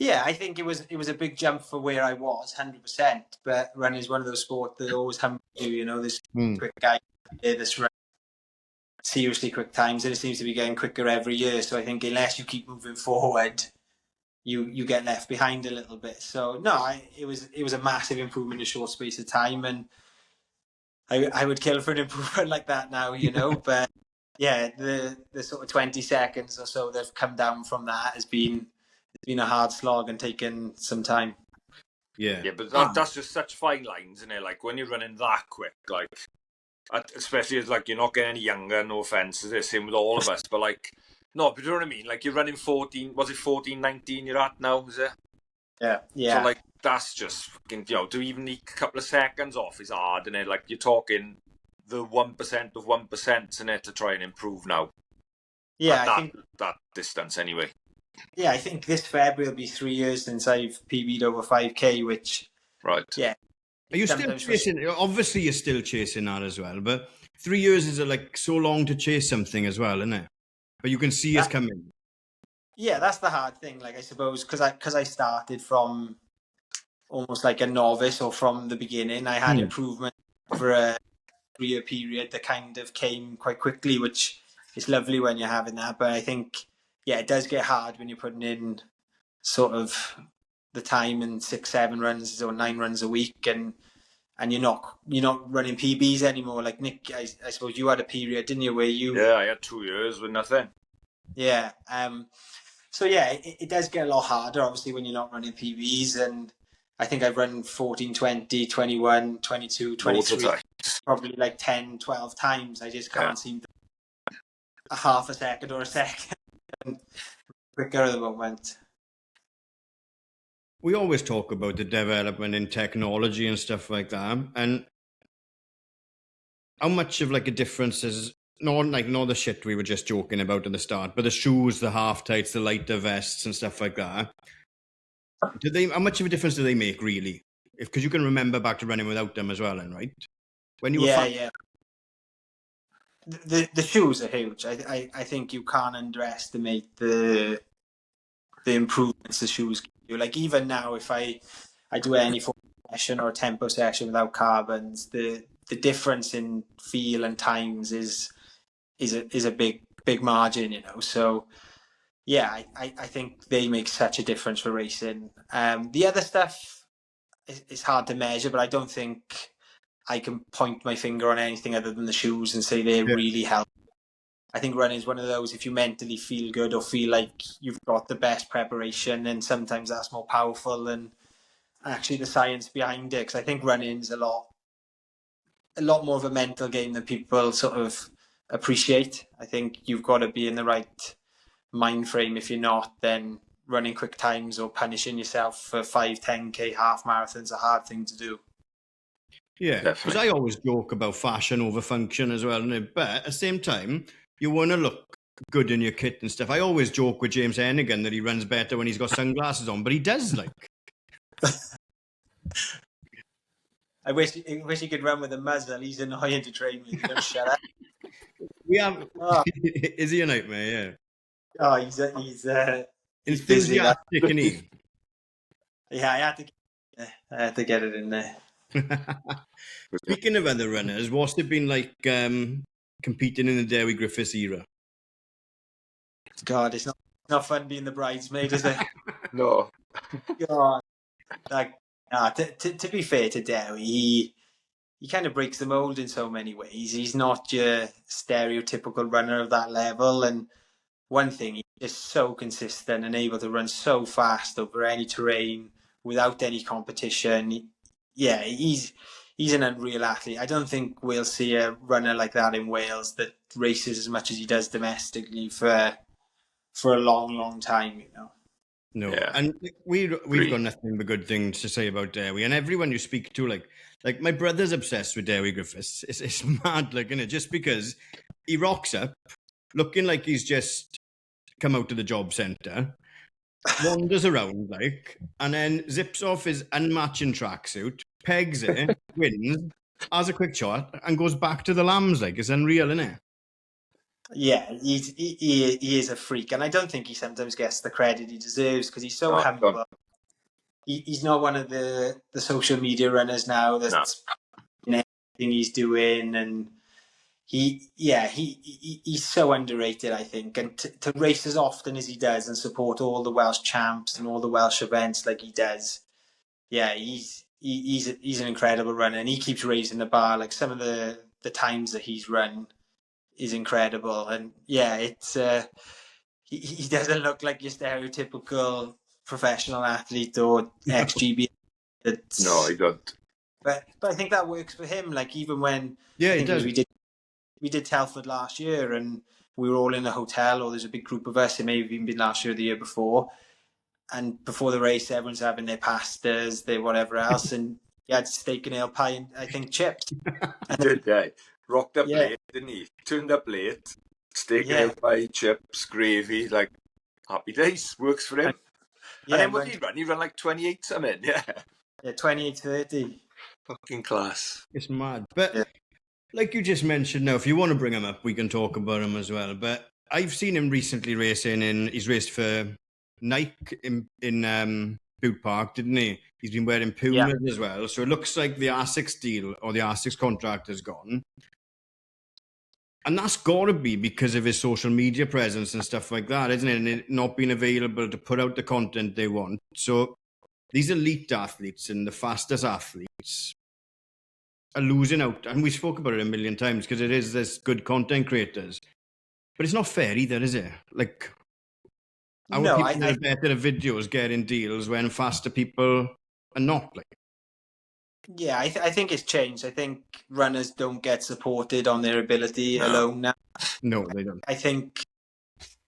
Yeah, I think it was a big jump for where I was, 100%. But running is one of those sports that always humbles you. You know, this quick guy, this run, seriously quick times, and it seems to be getting quicker every year. So I think unless you keep moving forward, you get left behind a little bit. So no, it was a massive improvement in a short space of time, and I would kill for an improvement like that now, you know. But yeah, the sort of 20 seconds or so that's come down from that has been a hard slog and taken some time. Yeah, but that's just such fine lines, isn't it? Like when you're running that quick, like especially as like you're not getting any younger. No offense, it's the same with all of us, but like no, but you know what I mean? Like you're running 14. Was it 14:19 you're at now? Is it? Yeah. So like that's just fucking, you know, to even eke a couple of seconds off is hard, isn't it? Like you're talking the 1% of 1%, in it, to try and improve now. Yeah, I think that distance anyway. Yeah, I think this February will be 3 years since I've PB'd over 5K, which... Right. Yeah. Are you still chasing... Obviously, you're still chasing that as well, but 3 years is like so long to chase something as well, isn't it? But you can see it's coming. Yeah, that's the hard thing, like I suppose, because I started from almost like a novice, or from the beginning. I had improvement for a 3-year period that kind of came quite quickly, which is lovely when you're having that, but I think... Yeah, it does get hard when you're putting in sort of the time in 6-7 runs or 9 runs a week, and you're not running PBs anymore. Like Nick, I suppose you had a period, didn't you, where you... Yeah, I had 2 years with nothing. Yeah. So yeah, it does get a lot harder, obviously, when you're not running PBs, and I think I've run 14, 20, 21, 22, 23, probably like 10, 12 times. I just can't seem to a half a second or a second quicker at the moment. We always talk about the development in technology and stuff like that, and how much of like a difference is not the shit we were just joking about at the start, but the shoes, the half tights, the lighter vests and stuff like that. How much of a difference do they make, really? Because you can remember back to running without them as well, then, right? When you were Yeah. The shoes are huge. I think you can't underestimate the improvements the shoes give you. Like even now, if I do any form of session or a tempo session without carbons, the difference in feel and times is a big margin, you know. So yeah, I think they make such a difference for racing. The other stuff is hard to measure, but I don't think I can point my finger on anything other than the shoes and say they really help. I think running is one of those, if you mentally feel good or feel like you've got the best preparation, then sometimes that's more powerful than actually the science behind it. Because I think running is a lot more of a mental game than people sort of appreciate. I think you've got to be in the right mind frame. If you're not, then running quick times or punishing yourself for 5, 10K half marathons a hard thing to do. Yeah, because I always joke about fashion over function as well, but at the same time, you want to look good in your kit and stuff. I always joke with James Hennigan that he runs better when he's got sunglasses on, but he does, like. I wish he could run with a muzzle. He's annoying to train with. Don't shut up. We have. Oh. Is he a nightmare? Yeah. Oh, he's enthusiastic, isn't he? Yeah, I had to get it in there. Speaking of other runners, what's it been like competing in the Dewi Griffiths era? God, it's not fun being the bridesmaid, is it? No. God, to be fair to Dewi, he kind of breaks the mold in so many ways. He's not your stereotypical runner of that level, and one thing, he's just so consistent and able to run so fast over any terrain without any competition. Yeah, he's an unreal athlete. I don't think we'll see a runner like that in Wales that races as much as he does domestically for a long, long time, you know. No, yeah. And we've got nothing but good things to say about Dewi. And everyone you speak to, like my brother's obsessed with Dewi Griffiths. It's mad, like, isn't it? Just because he rocks up looking like he's just come out of the job centre, wanders around, like, and then zips off his unmatching tracksuit, pegs it, wins, has a quick shot, and goes back to the lambs. Like, it's unreal, isn't it? Yeah, he is a freak, and I don't think he sometimes gets the credit he deserves because he's so humble. He's not one of the social media runners now that's in everything he's doing, and he's so underrated, I think. And to race as often as he does and support all the Welsh champs and all the Welsh events like he does, yeah, he's an incredible runner, and he keeps raising the bar. Like some of the times that he's run is incredible, and yeah, it's he doesn't look like your stereotypical professional athlete or ex-GB. No, he doesn't. But I think that works for him. Like even when he does. We did Telford last year, and we were all in a hotel, or there's a big group of us. It may have even been last year or the year before. And before the race, everyone's having their pastas, their whatever else, and he had steak and ale pie and I think chips. Yeah. Rocked up late, didn't he? Turned up late, steak and ale pie, chips, gravy, like happy days. Works for him. And then what did he run? He ran like 28 something, yeah. Yeah, 28:30. Fucking class. It's mad. But like you just mentioned now, if you want to bring him up, we can talk about him as well. But I've seen him recently racing he's raced for Nike in Boot Park, didn't he? He's been wearing Pumas as well. So it looks like the R6 deal or the R6 contract is gone. And that's got to be because of his social media presence and stuff like that, isn't it? And it not being available to put out the content they want. So these elite athletes and the fastest athletes are losing out. And we spoke about it a million times because it is this good content creators. But it's not fair either, is it? Like, our people are better at videos getting deals when faster people are not. Like, yeah, I think it's changed. I think runners don't get supported on their ability alone now. No, they don't. I think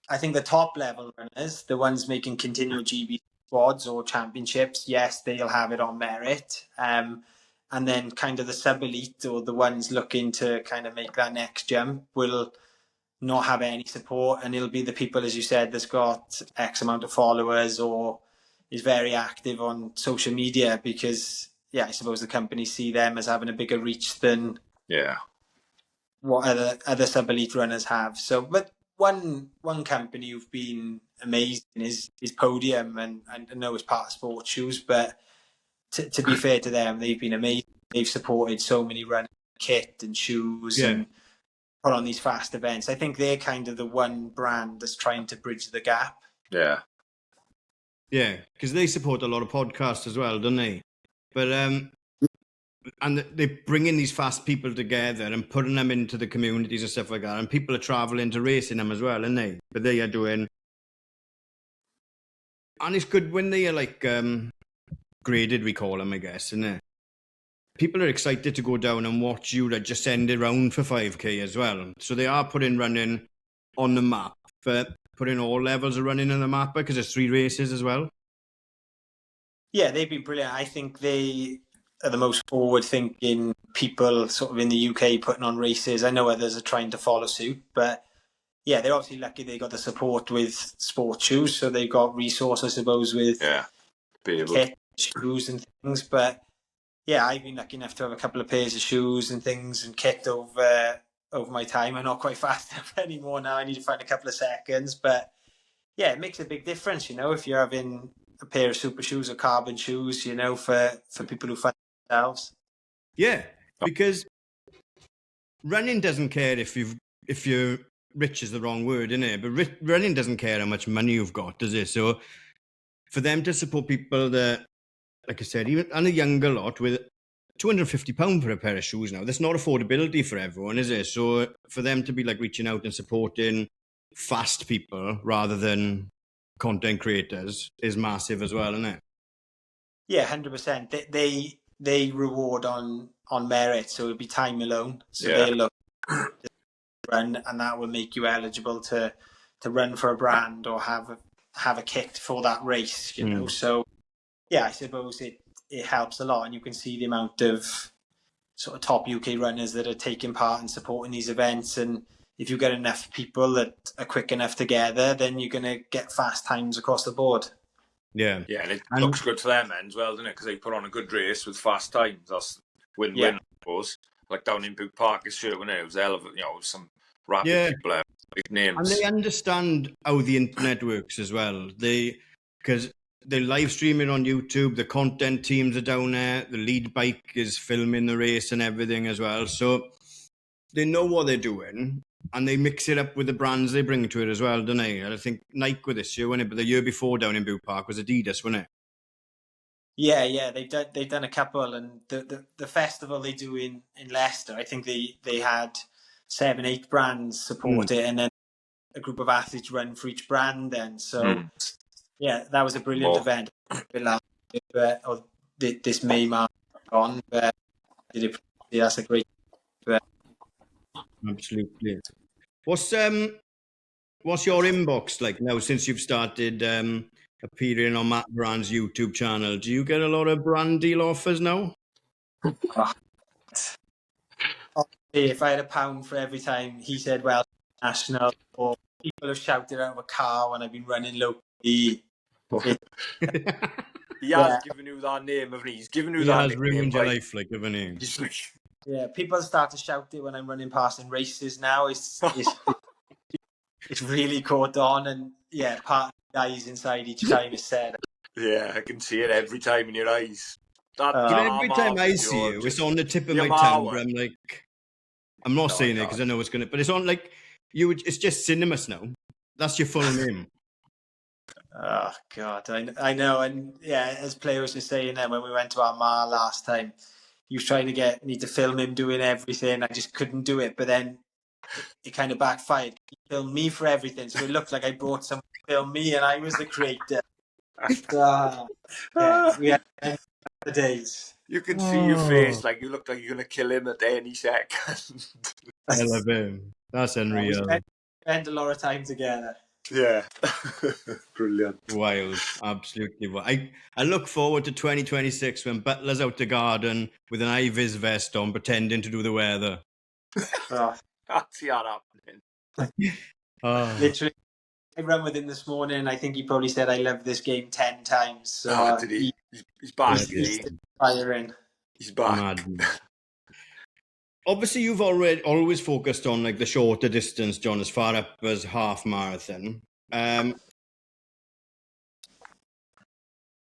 the top level runners, the ones making continual GB squads or championships, yes, they'll have it on merit. And then kind of the sub-elite or the ones looking to kind of make that next jump will not have any support. And it'll be the people, as you said, that's got X amount of followers or is very active on social media because, I suppose the companies see them as having a bigger reach than what other sub-elite runners have. So, but one company who've been amazing is Podium, and I know it's part of Sports Shoes, but to be fair to them, they've been amazing. They've supported so many runners, kit and shoes, and put on these fast events. I think they're kind of the one brand that's trying to bridge the gap. Yeah, because they support a lot of podcasts as well, don't they? But and they bring in these fast people together and putting them into the communities and stuff like that. And people are traveling to racing them as well, aren't they? But they are doing, and it's good when they are like graded, we call them, I guess, isn't it? People are excited to go down and watch you that just send it round for 5K as well. So they are putting running on the map, but putting all levels of running on the map because there's 3 races as well. Yeah, they've been brilliant. I think they are the most forward-thinking people sort of in the UK putting on races. I know others are trying to follow suit, but yeah, they're obviously lucky they got the support with Sports Shoes, so they got resources, I suppose, with kit, shoes and things. But yeah, I've been lucky enough to have a couple of pairs of shoes and things and kit over my time. I'm not quite fast enough anymore now. I need to find a couple of seconds, but yeah, it makes a big difference, if you're having a pair of super shoes or carbon shoes, for people who find themselves. Yeah, because running doesn't care if you're rich is the wrong word, isn't it? But running doesn't care how much money you've got, does it? So for them to support people that, like I said, even and a younger lot with £250 for a pair of shoes now, that's not affordability for everyone, is it? So for them to be like reaching out and supporting fast people rather than content creators is massive as well, isn't it? Yeah, 100%. They reward on merit, so it'll be time alone. So they look run, and that will make you eligible to run for a brand or have a kit for that race. So yeah, I suppose it helps a lot, and you can see the amount of sort of top UK runners that are taking part and supporting these events. And if you get enough people that are quick enough together, then you're going to get fast times across the board. Yeah, and it looks good for them as well, doesn't it? Because they put on a good race with fast times. That's win-win, I suppose. Like down in Boot Park, it was hell of some rapid people there, big names. And they understand how the internet works as well. Because they're live streaming on YouTube, the content teams are down there, the lead bike is filming the race and everything as well. So they know what they're doing. And they mix it up with the brands they bring to it as well, don't they? I think Nike were this year, wasn't it? But the year before down in Boot Park was Adidas, wasn't it? Yeah, they've done a couple, and the festival they do in Leicester, I think they had 7-8 brands support it, and then a group of athletes run for each brand. Then yeah, that was a brilliant event. This May mark on, but that's a great event. Absolutely. What's your inbox like now since you've started appearing on Matt Brand's YouTube channel? Do you get a lot of brand deal offers now? If I had £1 for every time he said, well, national, or people have shouted out of a car when I've been running locally. He has given you that name, haven't he? He's given you that name. He has ruined your life, like, haven't he? Yeah, people start to shout it when I'm running past in races now. It's really caught on, and yeah, part of the eyes inside each time is said. Yeah, I can see it every time in your eyes. Every time I see you, it's on the tip of my tongue. Where I'm like, I'm not saying it because I know it's gonna, but it's on like you. It's just Cinemas now. That's your full name. Oh God, I know, and yeah, as players were saying that when we went to Armagh last time, he was trying to get me to film him doing everything. I just couldn't do it, but then it kind of backfired. He filmed me for everything, so it looked like I brought someone to film me, and I was the creator. Yeah, we had the days. You can see your face, like you look like you're gonna kill him at any second. I love him. That's unreal. We spent a lot of time together. Yeah. Brilliant. Wild. Absolutely wild. I look forward to 2026 when Butler's out the garden with an high-vis vest on pretending to do the weather. That's not happening. Literally ran with him this morning. I think he probably said I love this game 10 times. So did he? He's back. he's firing. He's back. Madness. Obviously, you've always focused on like the shorter distance, John, as far up as half marathon.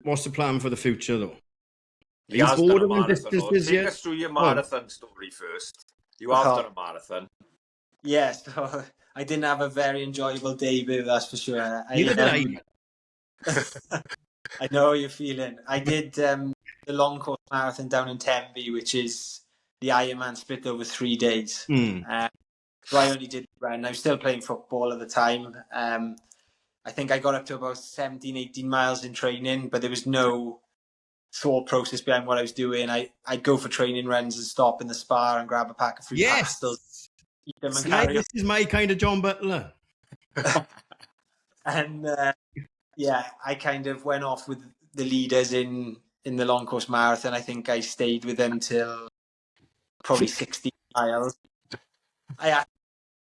What's the plan for the future, though? He has done a marathon. Take us through your marathon story first. You have done a marathon. Yes, so I didn't have a very enjoyable debut, that's for sure. Neither did I. I know how you're feeling. I did the long course marathon down in Tenby, which is the Ironman split over 3 days. So I only did run. I was still playing football at the time. I think I got up to about 17, 18 miles in training, but there was no thought process behind what I was doing. I'd go for training runs and stop in the spa and grab a pack of fruit pastilles. Eat them and carry this is my kind of Jon Butler. And I kind of went off with the leaders in the long course marathon. I think I stayed with them till probably 60 miles. I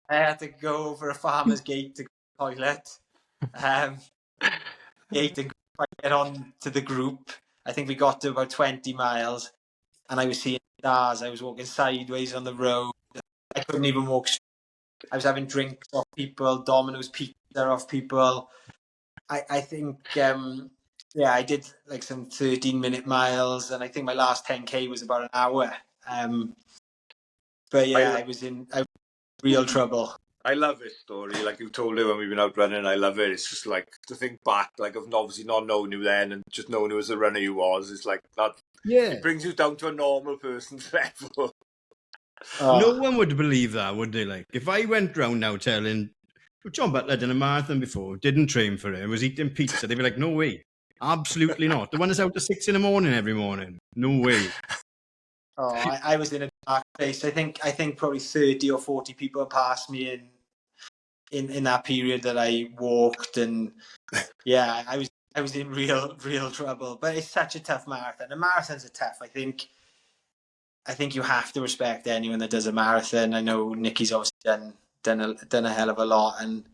had to go over a farmer's gate to go to the toilet. Gate and get on to the group. I think we got to about 20 miles and I was seeing stars. I was walking sideways on the road. I couldn't even walk straight. I was having drinks off people, Domino's pizza off people. I think, I did like some 13-minute miles, and I think my last 10K was about an hour. But yeah, I was in real trouble. I love this story. Like you told me when we've been out running, I love it. It's just like to think back, like of obviously not knowing you then and just knowing you as the runner you was. It's like that. Yeah, it brings you down to a normal person's level. No one would believe that, would they? Like if I went round now telling Jon Butler did a marathon before, didn't train for it, was eating pizza, they'd be like, no way. Absolutely not. The one that's out at 6 a.m. every morning. No way. I was in a dark place. I think probably 30 or 40 people passed me in that period that I walked, and yeah, I was in real trouble. But it's such a tough marathon. And marathons are tough. I think you have to respect anyone that does a marathon. I know Nicky's obviously done a hell of a lot, and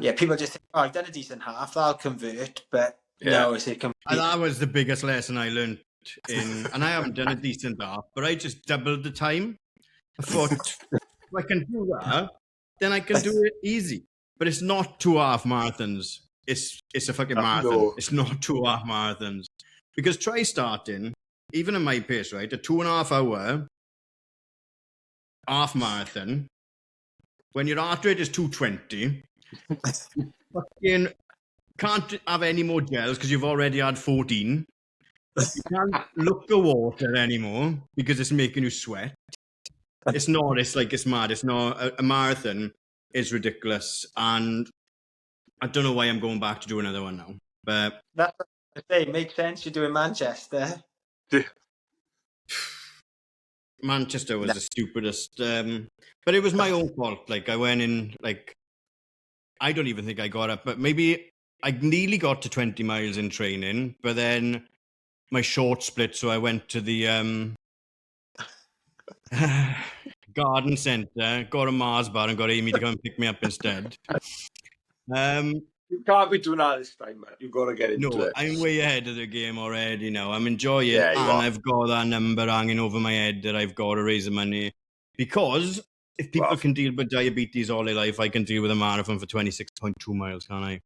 yeah, people just think, I've done a decent half, I'll convert, but no, it's a complete... And that was the biggest lesson I learned and I haven't done a decent half, but I just doubled the time. I thought, if I can do that, then I can do it easy. But it's not 2 half marathons. It's a fucking marathon. No. It's not 2 half marathons. Because try starting, even at my pace, right, a 2.5 hour half marathon, when your heart rate is 220, you fucking can't have any more gels because you've already had 14. You can't look at water anymore because it's making you sweat. It's not. It's like it's mad. It's not. A marathon is ridiculous, and I don't know why I'm going back to do another one now. But that's what I say. Makes sense. You're doing Manchester. Manchester was the stupidest, but it was my own fault. Like I went in, like I don't even think I got up, but maybe I nearly got to 20 miles in training, but then my short split, so I went to the garden centre, got a Mars bar, and got Amy to come and pick me up instead. You can't be doing that this time, man. You've got to get into it. I'm way ahead of the game already now. I'm enjoying it, and I've got that number hanging over my head that I've got to raise the money. Because if people can deal with diabetes all their life, I can deal with a marathon for 26.2 miles, can't I?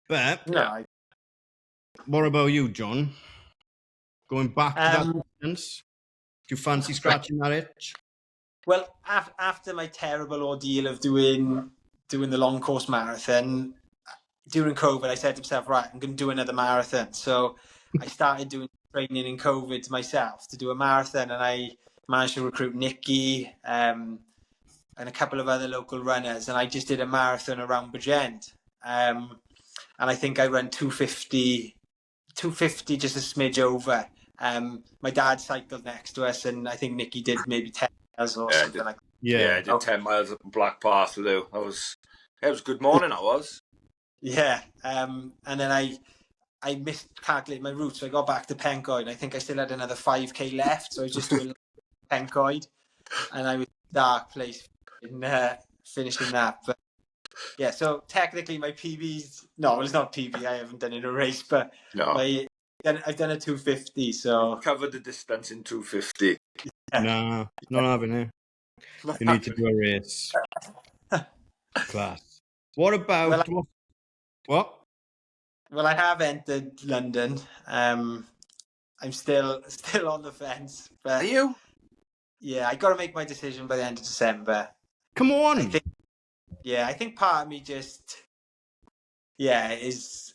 But what about you, John? Going back to that distance? Do you fancy scratching that itch? Well, after my terrible ordeal of doing the long course marathon, during COVID, I said to myself, right, I'm going to do another marathon. So I started doing training in COVID myself to do a marathon, and I managed to recruit Nicky and a couple of other local runners, and I just did a marathon around Bridgend. And I think I ran 250, just a smidge over. My dad cycled next to us, and I think Nicky did maybe 10 miles or something like that. Yeah, I did 10 miles up Black Path with you. It was a good morning, I was. Yeah, and then I miscalculated my route, so I got back to Pencoed, and I think I still had another 5k left, so I was just doing Pencoed, and I was in a dark place in finishing that. But Yeah, so technically my PB's no, it's not PB. I haven't done it in a race, but I've done a 250. So covered the distance in 250. Nah, not having it. You need to do a race. Class. What about what? Well, I have entered London. I'm still on the fence. But Are you? Yeah, I got to make my decision by the end of December. Come on. I think part of me just is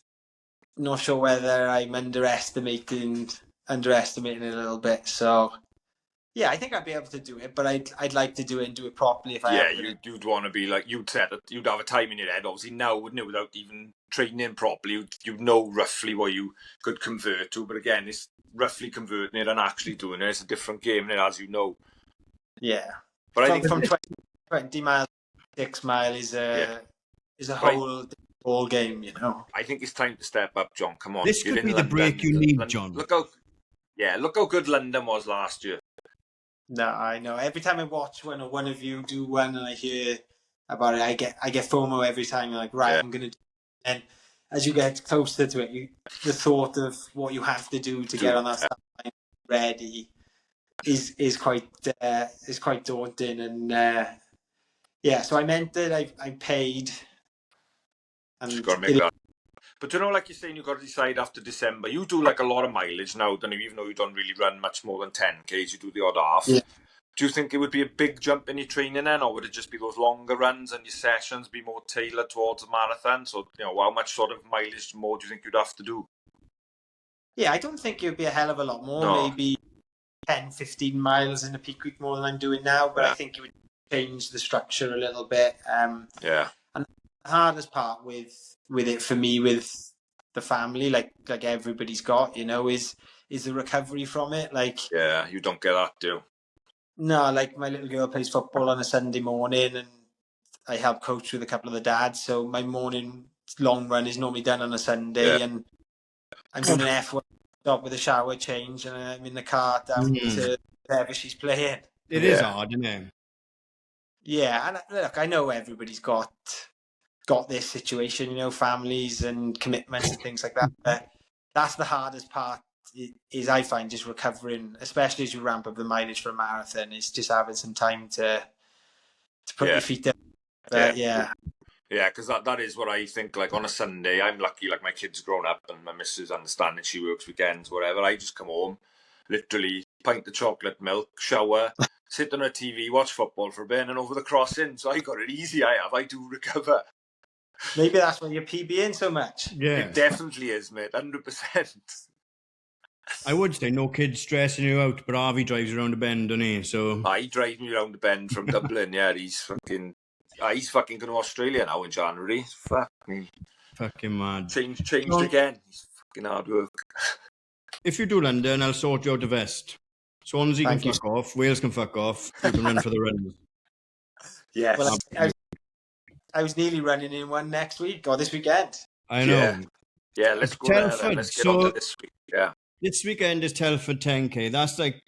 not sure whether I'm underestimating it a little bit. So yeah, I think I'd be able to do it, but I'd like to do it and do it properly. If you'd want to be like you'd have a time in your head, obviously now, wouldn't it? Without even training properly, you'd know roughly what you could convert to. But again, it's roughly converting it and actually doing it. It's a different game, as you know. Yeah, but I think from 20 miles, 6 mile is a whole ball game. I think it's time to step up, John. Come on, this could be the break you need, John. Look how good London was last year. No, I know. Every time I watch one or one of you do one and I hear about it, I get FOMO every time. You're like, right, I'm going to do it. And as you get closer to it, the thought of what you have to do to get on that side ready is quite daunting. And so I meant that I paid. And just got to make that. But like you're saying, you've got to decide after December. You do like a lot of mileage now, don't you? Even though you don't really run much more than 10Ks, you do the odd half. Yeah. Do you think it would be a big jump in your training then, or would it just be those longer runs and your sessions be more tailored towards the marathon? So, how much sort of mileage more do you think you'd have to do? Yeah, I don't think it would be a hell of a lot more. No. Maybe 10, 15 miles in a peak week more than I'm doing now, but I think it would change the structure a little bit. And the hardest part with it for me, with the family, like everybody's got, is the recovery from it. You don't get that, do you? No, like my little girl plays football on a Sunday morning, and I help coach with a couple of the dads. So my morning long run is normally done on a Sunday, and I'm doing an F1 stop with a shower change, and I'm in the car down to wherever she's playing. It is hard, isn't it? Yeah, and look, I know everybody's got this situation, families and commitments and things like that. But that's the hardest part. Is I find just recovering, especially as you ramp up the mileage for a marathon, is just having some time to put your feet down. But because that is what I think. Like on a Sunday, I'm lucky. Like my kid's grown up and my missus understanding. She works weekends, whatever. I just come home, literally pint of chocolate milk, shower, sit on a TV, watch football for a bit, and over the crossing. So I got it easy. I do recover. Maybe that's why you're PBing so much. Yeah, it definitely is, mate. 100%. I would say no kids stressing you out, but Harvey drives around the bend, doesn't he? So he drives me around the bend from Dublin. Yeah, he's fucking going to Australia now in January. Fucking mad. Changed again. He's fucking hard work. If you do London, I'll sort you out a vest. Swansea can fuck off. Wales can fuck off. You can run for the runs. Yes. Well, I was nearly running in one next week or this weekend. I know. Yeah, let's go there then. Let's get on to this week. Yeah. This weekend is Telford 10K. That's like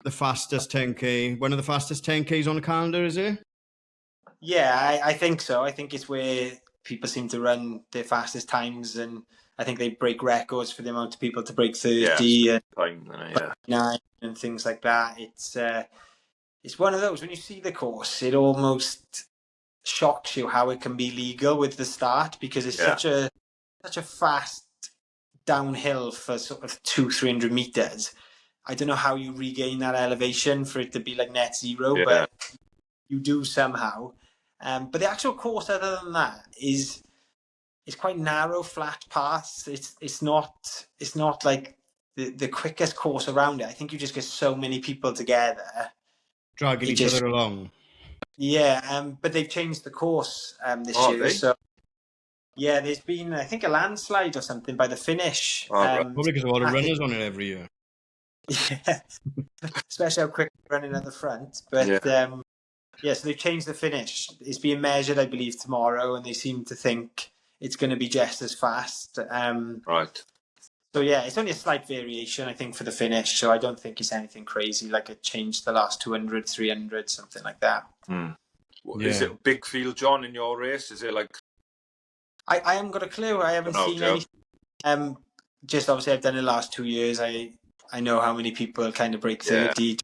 the fastest 10K. One of the fastest 10Ks on the calendar, is it? Yeah, I think so. I think it's where people seem to run their fastest times, and I think they break records for the amount of people to break 30 and 29 and things like that. It's one of those, when you see the course, it almost shocks you how it can be legal with the start, because it's such a fast downhill for sort of 200-300 meters. I don't know how you regain that elevation for it to be like net zero, but you do somehow. But the actual course, other than that, is quite narrow, flat paths. It's not like the quickest course around it. I think you just get so many people together, dragging each other along. Yeah, but they've changed the course this year. So yeah, there's been, I think, a landslide or something by the finish. Probably because of all the runners on it every year. Yeah, especially how quick they're running at the front. But so they've changed the finish. It's being measured, I believe, tomorrow, and they seem to think it's going to be just as fast. Right. So yeah, it's only a slight variation, I think, for the finish. So I don't think it's anything crazy, like it changed the last 200, 300, something like that. Is it a big field, John, in your race? Is it like... I haven't got a clue. I haven't seen anything. Just obviously I've done it the last 2 years. I know how many people kind of break 30.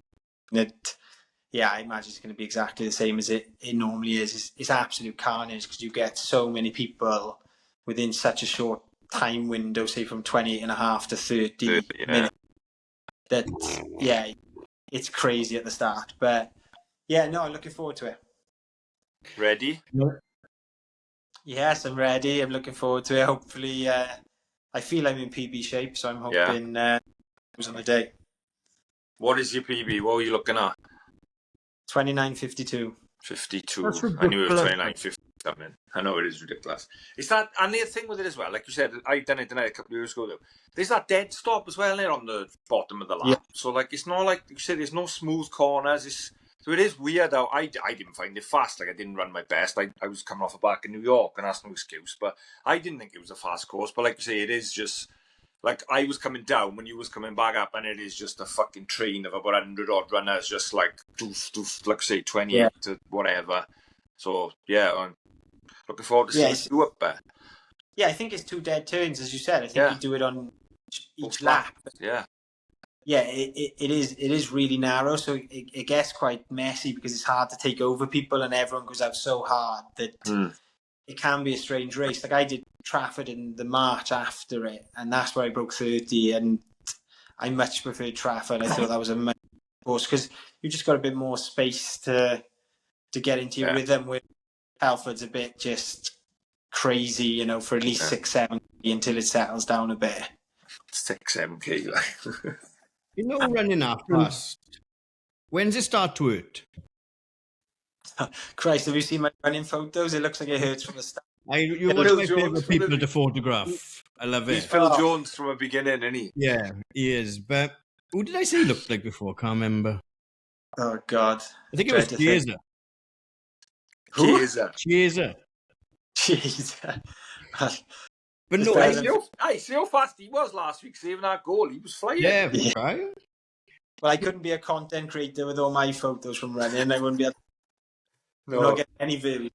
I imagine it's going to be exactly the same as it normally is. It's absolute carnage because you get so many people within such a short time window, say from 28 and a half to 30 minutes. That, it's crazy at the start. But I'm looking forward to it. Ready? Yes, I'm ready. I'm looking forward to it. Hopefully, I feel I'm in PB shape, so I'm hoping it was on the day. What is your PB? What were you looking at? 29:52. 52. I knew it was 29:50 something. I know it is ridiculous. It's that, and the thing with it as well, like you said, I done it a couple of years ago though. There's that dead stop as well there on the bottom of the lap. Yeah. So like it's not like you said, there's no smooth corners. So it is weird how I didn't find it fast. Like I didn't run my best. I was coming off the back in New York, and that's no excuse. But I didn't think it was a fast course. But like you say, it is just like I was coming down when you was coming back up, and it is just a fucking train of about 100 odd runners, just like doof, doof, like say 28 to whatever. So I'm looking forward to seeing you up there. Yeah, I think it's 2 dead turns, as you said. I think you do it on each lap. Yeah, it is really narrow, so it gets quite messy because it's hard to take over people, and everyone goes out so hard that it can be a strange race. Like I did Trafford in the March after it, and that's where I broke 30, and I much preferred Trafford. I thought that was a course because you just got a bit more space to get into your rhythm. With Telford's a bit just crazy, for at least 6-7 until it settles down a bit. 6-7 like. Running half past. When does it start to hurt? Christ, have you seen my running photos? It looks like it hurts from the start. You're one of my favourite people to photograph. I love it. He's Phil Jones from the beginning, isn't he? Yeah, he is. But who did I say he looked like before? I can't remember. Oh, God. I think it was Chaser. Chaser. But no, I see how fast he was last week saving that goal. He was flying. Yeah, right. Well, I couldn't be a content creator with all my photos from running. I wouldn't be able to get any video.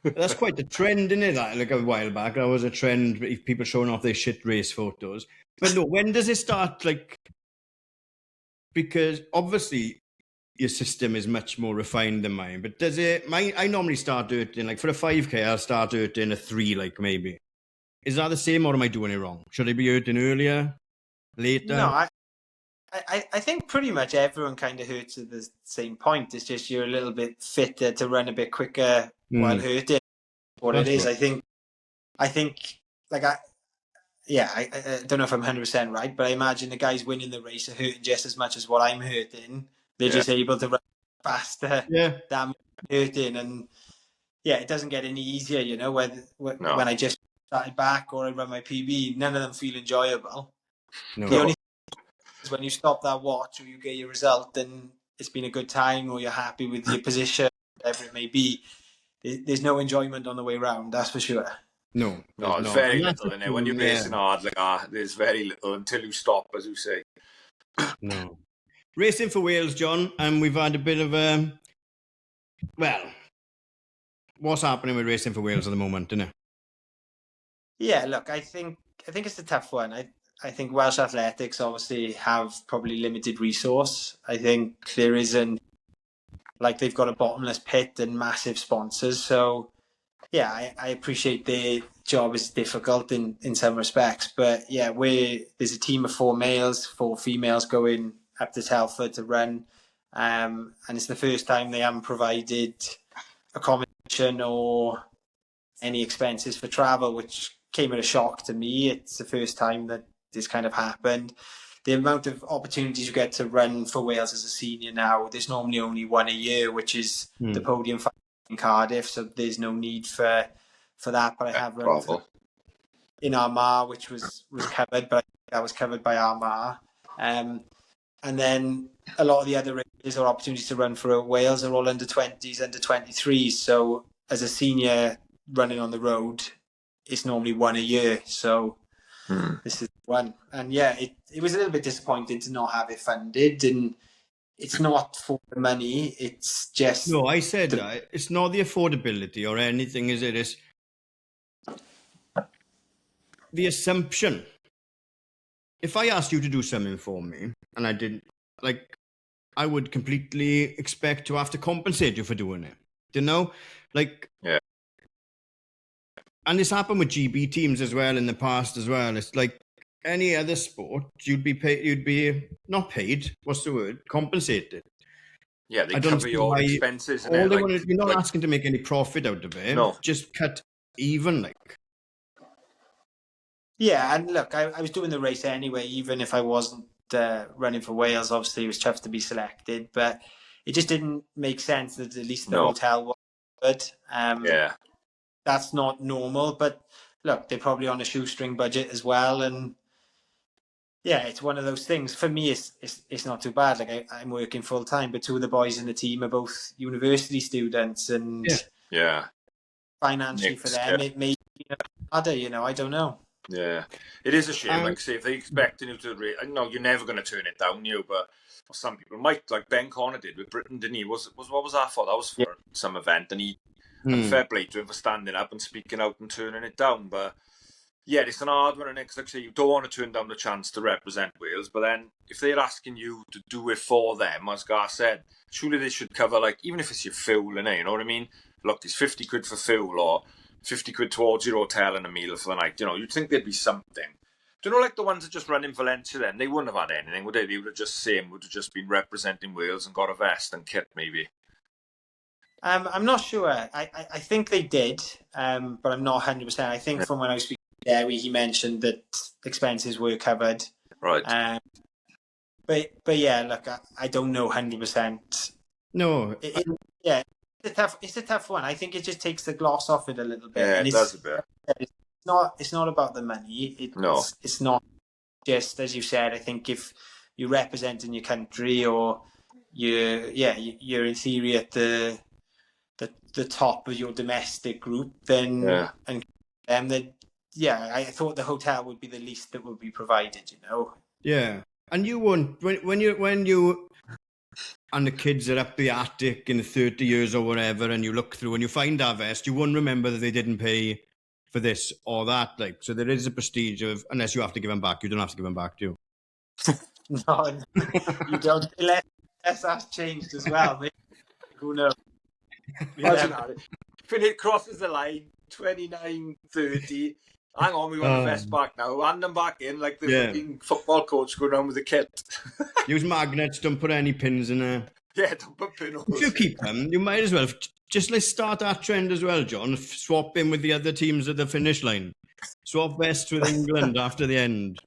That's quite the trend, isn't it? Like a while back, that was a trend, people showing off their shit race photos. But no, when does it start? Like, because obviously your system is much more refined than mine. But does it? I normally start hurting, like for a 5K, I'll start hurting a 3, like maybe. Is that the same, or am I doing it wrong? Should I be hurting earlier, later? No, I think pretty much everyone kind of hurts at the same point. It's just you're a little bit fitter to run a bit quicker while hurting. It is. I think like I don't know if I'm 100% right, but I imagine the guys winning the race are hurting just as much as what I'm hurting. They're just able to run faster than I'm hurting, and it doesn't get any easier. When I just started back or I run my PB, none of them feel enjoyable. No. The only thing is when you stop that watch or you get your result, then it's been a good time or you're happy with your position, whatever it may be. There's no enjoyment on the way round, that's for sure. No, it's very little in it. When you're racing hard, there's very little until you stop, as you say. No. Racing for Wales, John, and we've had a bit of what's happening with Racing for Wales at the moment, isn't it? Yeah, look, I think it's a tough one. I think Welsh athletics obviously have probably limited resource. I think there isn't, like, they've got a bottomless pit and massive sponsors. So, I appreciate their job is difficult in some respects. But, there's a team of 4 males, 4 females going up to Telford to run. And it's the first time they haven't provided accommodation or any expenses for travel, which came as a shock to me. It's the first time that this kind of happened. The amount of opportunities you get to run for Wales as a senior now, there's normally only one a year, which is the podium fight in Cardiff, so there's no need for that. But I have run in Armagh, which was covered, but that was covered by Armagh. And then a lot of the other races or opportunities to run for Wales are all under 20s, under 23s. So as a senior running on the road, it's normally one a year. So this is one. And it was a little bit disappointing to not have it funded. And it's not for the money. It's just No, I said that. It's not the affordability or anything, is it? It's the assumption. If I asked you to do something for me and I didn't, like, I would completely expect to have to compensate you for doing it. You know? Like, Yeah. And this happened with GB teams as well in the past as well. It's like any other sport, you'd be not paid, what's the word? Compensated. Yeah, they I don't cover see your why expenses. all they Like, want you're not asking to make any profit out of it. No. Just cut even, like. Yeah, and look, I was doing the race anyway, even if I wasn't running for Wales. Obviously, it was tough to be selected, but it just didn't make sense that at least the No. hotel was good. Yeah. That's not normal, but look, they're probably on a shoestring budget as well, and yeah, it's one of those things. For me, it's not too bad. Like I'm working full time, but two of the boys in the team are both university students, and Yeah. financially for them, it may be harder. I don't know. Yeah, it is a shame. Like, say, if they expecting you to, you're never going to turn it down, but some people might, like Ben Connor did with Britain, didn't he? What was that for? That was for some event, and and fair play to him for standing up and speaking out and turning it down. But yeah, it's an hard one, and because like I say, you don't want to turn down the chance to represent Wales. But then, if they're asking you to do it for them, as Gar said, surely they should cover, like, even if it's your fuel, you know what I mean? Look, there's 50 quid for fuel, or 50 quid towards your hotel and a meal for the night. You'd think there'd be something. Do you know, like the ones that just run in Valencia then? They wouldn't have had anything, would they? They would have just been representing Wales and got a vest and kit, maybe. I'm not sure. I think they did, but I'm not 100%. I think from when I was speaking to Dewi, he mentioned that expenses were covered. Right. But yeah, look, I don't know 100%. No. It's a tough one. I think it just takes the gloss off it a little bit. Yeah, it does a bit. It's not about the money. It's not just, as you said. I think if you're representing your country, or you're in theory at the top of your domestic group, then I thought the hotel would be the least that would be provided. Yeah, and you won't when you and the kids are up the attic in 30 years or whatever, and you look through and you find that vest, you won't remember that they didn't pay for this or that. Like, so there is a prestige of, unless you have to give them back, you don't have to give them back, do you? No, you don't. Unless that's changed as well. Maybe. Who knows? When it crosses the line, 29:30. Hang on, we want the vest back now. Hand them back in like the fucking football coach going around with the kit. Use magnets, don't put any pins in there. Yeah, don't put pinholes. If you keep them, you might as well. Just let's start that trend as well, John. Swap in with the other teams at the finish line. Swap vests with England after the end.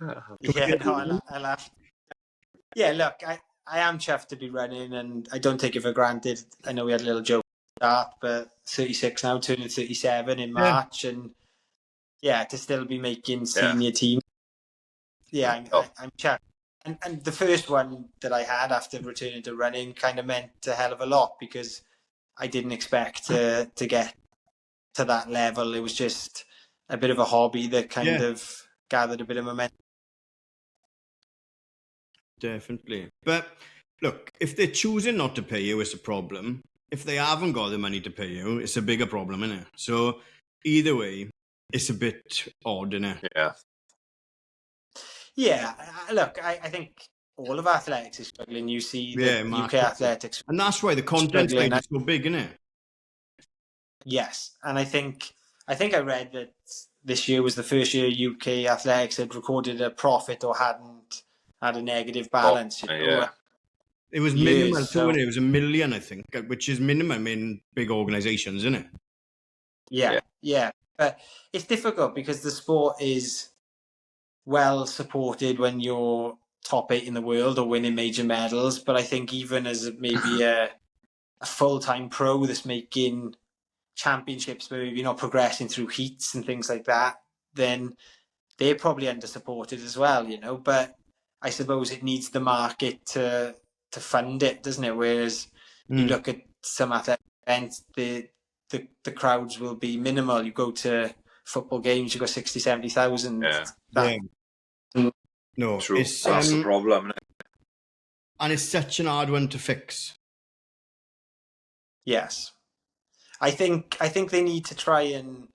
I laughed. Yeah, look, I am chuffed to be running, and I don't take it for granted. I know we had a little joke at that, but 36 now, turning 37 in March, and to still be making senior team. Yeah, I'm chuffed. And the first one that I had after returning to running kind of meant a hell of a lot, because I didn't expect to get to that level. It was just a bit of a hobby that kind of gathered a bit of momentum. Definitely. But look, if they're choosing not to pay you, it's a problem. If they haven't got the money to pay you, it's a bigger problem, isn't it? So either way, it's a bit odd, isn't it? Yeah. Yeah, look, I think all of athletics is struggling. You see the UK athletics. And that's why the content side is so big, isn't it? Yes. And I think I read that this year was the first year UK athletics had recorded a profit or hadn't had a negative balance. It was minimal too, it was $1 million, I think, which is minimum in big organisations, isn't it? Yeah. But it's difficult because the sport is well supported when you're top 8 in the world or winning major medals. But I think even as maybe a full-time pro that's making championships, but maybe not progressing through heats and things like that, then they're probably under-supported as well, But I suppose it needs the market to fund it, doesn't it? Whereas you look at some athletic events, the crowds will be minimal. You go to football games, you got 60, 70,000. No, true. That's the problem. and it's such an hard one to fix. Yes. I think they need to try and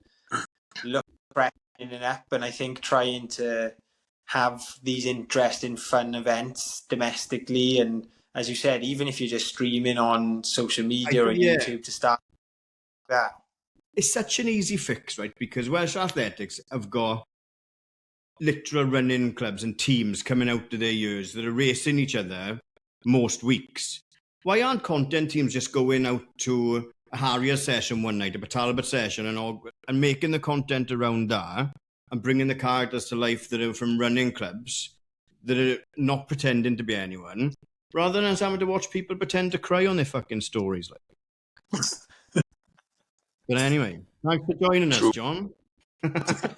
look freshening it up, and I think trying to have these interesting, fun events domestically, and as you said, even if you're just streaming on social media or YouTube to start that. It's such an easy fix, right? Because Welsh Athletics have got literal running clubs and teams coming out of their years that are racing each other most weeks. Why aren't content teams just going out to a Harrier session one night, a Talbot session, and making the content around that and bringing the characters to life that are from running clubs that are not pretending to be anyone, rather than us having to watch people pretend to cry on their fucking stories like. But anyway, thanks for joining us, John. But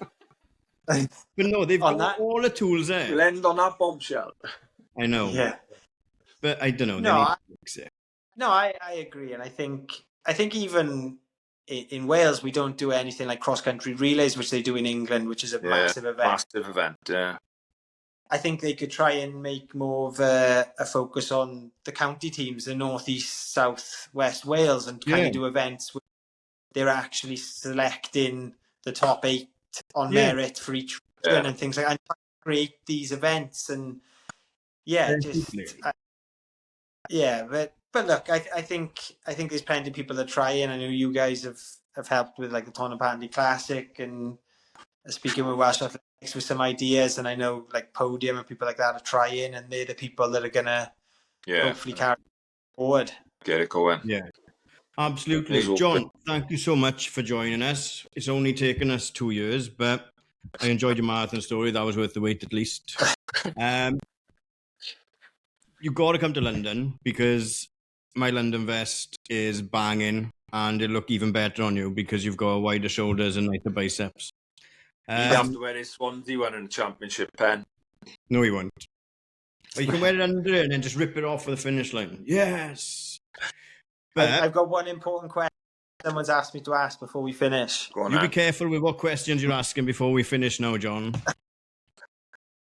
no, they've got all the tools there. We'll end on that bombshell. I know. Yeah. But I don't know. No, I agree. And I think even in Wales, we don't do anything like cross-country relays, which they do in England, which is a massive event. Massive event, yeah. I think they could try and make more of a focus on the county teams, the North, East, South, West Wales, and kind of do events where they're actually selecting the top 8 on merit for each region and things like that, and create these events. And but look, I think there's plenty of people that try, and I know you guys have helped with like the Tonopandi Classic and speaking with Welsh Athletics with some ideas, and I know like Podium and people like that are trying, and they're the people that are gonna hopefully carry it forward. Get it going. Yeah. Absolutely. John, thank you so much for joining us. It's only taken us 2 years, but I enjoyed your marathon story. That was worth the wait at least. You've got to come to London because my London vest is banging and it'll look even better on you because you've got wider shoulders and lighter biceps. He'd have to wear his Swansea one in the championship pen. No, he won't. Or you can wear it under it and then just rip it off for the finish line. Yes. But I've got one important question someone's asked me to ask before we finish. Go on, you be careful with what questions you're asking before we finish now, John.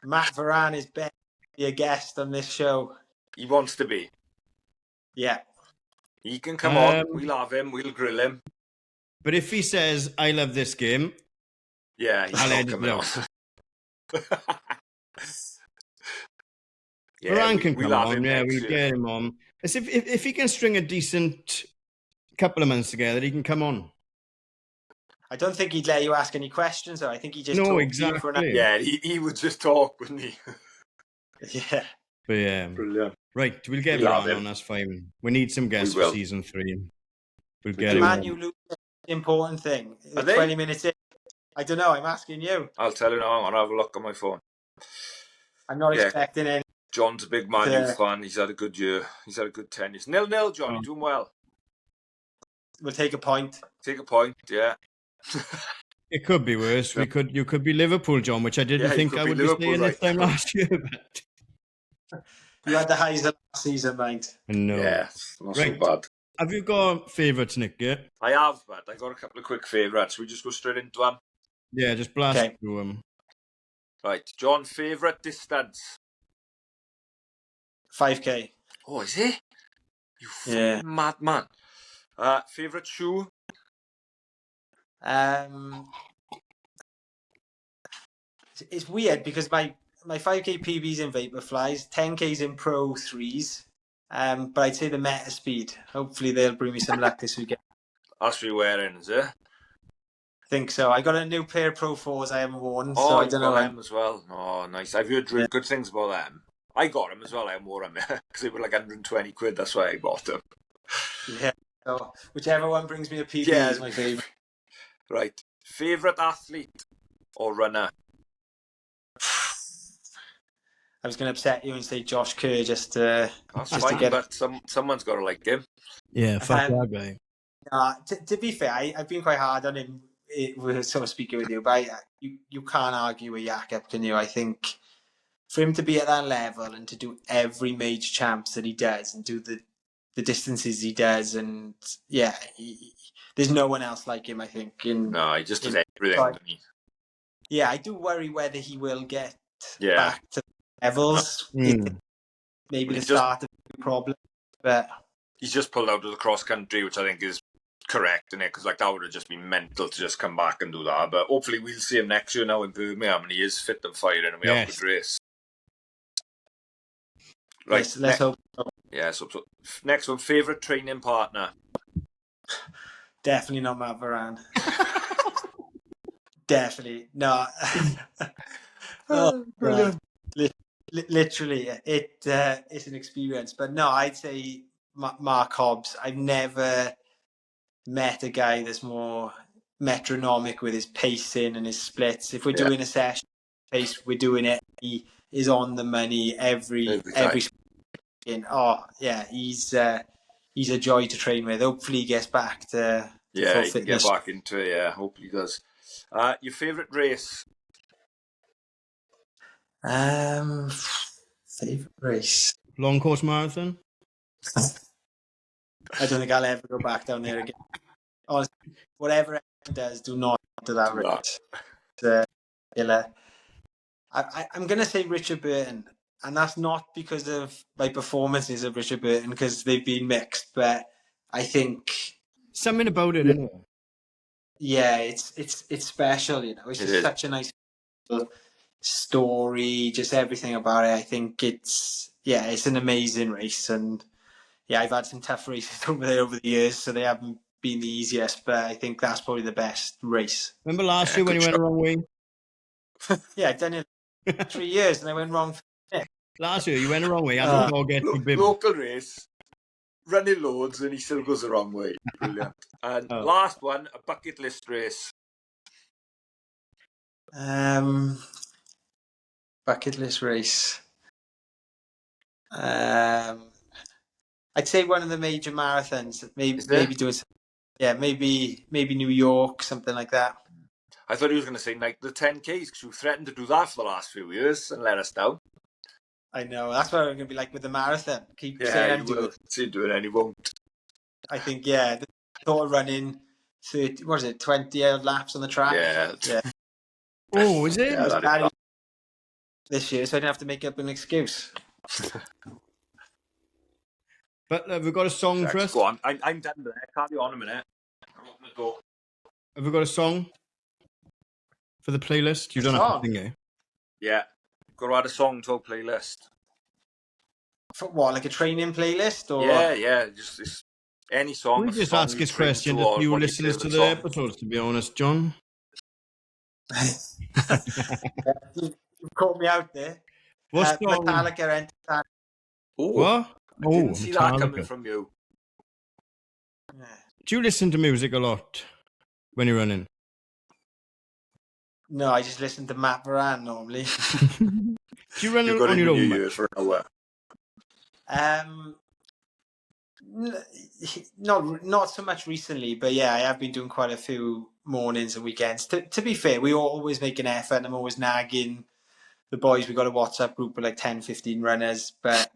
Matt Varane is begging to be a guest on this show. He wants to be. Yeah. He can come on. We'll have him. We'll grill him. But if he says, I love this game... Yeah, he's not coming on. Varane can come on. Yeah, we'll get him on. As if he can string a decent couple of months together, he can come on. I don't think he'd let you ask any questions, though. I think he just exactly. Yeah, he would just talk, wouldn't he? Yeah. But yeah, brilliant. Right, we'll get Varane on. That's fine. We need some guests for season 3. We'll get him on. You lose the important thing. 20 minutes in. I don't know. I'm asking you. I'll tell you now. I'll have a look on my phone. I'm not expecting any. John's a big Man U fan. He's had a good year. He's had a good tennis. 0-0, John. You're doing well. We'll take a point. Take a point, yeah. It could be worse. You could be Liverpool, John, which I didn't think I would be saying this time last year. But... You had the highs of last season, mate. No. Yeah, not so bad. Have you got favourites, Nick? Yeah? I have, but I got a couple of quick favourites. We just go straight into them. Yeah, just blast through them. Right, John, favourite distance? 5K. Oh, is it? You fucking madman. Favourite shoe? It's weird because my 5K PB's in Vaporflies, 10K's in Pro 3s, but I'd say the Meta Speed. Hopefully they'll bring me some luck this weekend. That's what you're wearing, is it? I think so. I got a new pair of Pro 4s I haven't worn, so I don't know. them as well. Oh, nice. I've heard good things about them. I got them as well. I haven't worn them because they were like 120 quid. That's why I bought them. Yeah. So whichever one brings me a PB is my favourite. Right. Favourite athlete or runner? I was going to upset you and say Josh Kerr just to get but someone's got to like him. Yeah, fuck that guy. To be fair, I've been quite hard on him. We're sort of speaking with you, but you can't argue with Jakob, can you? I think for him to be at that level and to do every major champs that he does and do the distances he does, and there's no one else like him, I think. No, he just does everything. Yeah, I do worry whether he will get back to levels. maybe the start of the problem. But he's just pulled out of the cross country, which I think is correct, isn't it? Because like that would have just been mental to just come back and do that. But hopefully we'll see him next year now in Birmingham, and he is fit and firing, and we have a good race. Right, let's hope so. Yeah, so next one, favourite training partner? Definitely not Matt Varane. Definitely. No. Brilliant. Literally, it's an experience. But no, I'd say Mark Hobbs. I've never met a guy that's more metronomic with his pacing and his splits. If we're doing a session pace, we're doing it. He is on the money every Oh yeah, he's a joy to train with. Hopefully he gets back to he full can fitness. get back into it. Yeah, hopefully he does. Your favourite race? Favourite race? Long course marathon? I don't think I'll ever go back down there again. Honestly, whatever anyone does, do not do that race. I'm going to say Richard Burton, and that's not because of my performances of Richard Burton, because they've been mixed, but I think something about it, isn't it? Yeah, it's special, you know. It's just such a nice story, just everything about it. I think it's an amazing race, and I've had some tough races over the years, so they haven't been the easiest, but I think that's probably the best race. Remember last year when you went the wrong way? Yeah, I've done it 3 years and I went wrong. Last year you went the wrong way. Local race, running loads, and he still goes the wrong way. Brilliant. And last one, a bucket list race. Bucket list race. I'd say one of the major marathons. Maybe doing. Yeah, maybe New York, something like that. I thought he was going to say like the 10Ks, because you threatened to do that for the last few years and let us down. I know, that's what I'm going to be like with the marathon. Keep saying I'm doing it. See doing it and he won't. I think, the thought of running 20 odd laps on the track. Yeah. Oh, is it? Yeah, this year, so I didn't have to make up an excuse. But have we got a song for us? Go on. I'm done with it. Carry on a minute. I'll open the door. Have we got a song for the playlist? You don't have to sing it. Yeah. Got to add a song to our playlist. For what, like a training playlist? Or? Yeah. Just any song. We just ask his question to you listeners to the episodes, to be honest, John. You've caught me out there. What's Metallica and what? I didn't see that coming from you. Do you listen to music a lot when you're running? No, I just listen to Matt Varane normally. Do you run on your own? New Year's for an hour. Not so much recently, but I have been doing quite a few mornings and weekends. To be fair, we always make an effort, and I'm always nagging the boys. We've got a WhatsApp group with like 10, 15 runners, but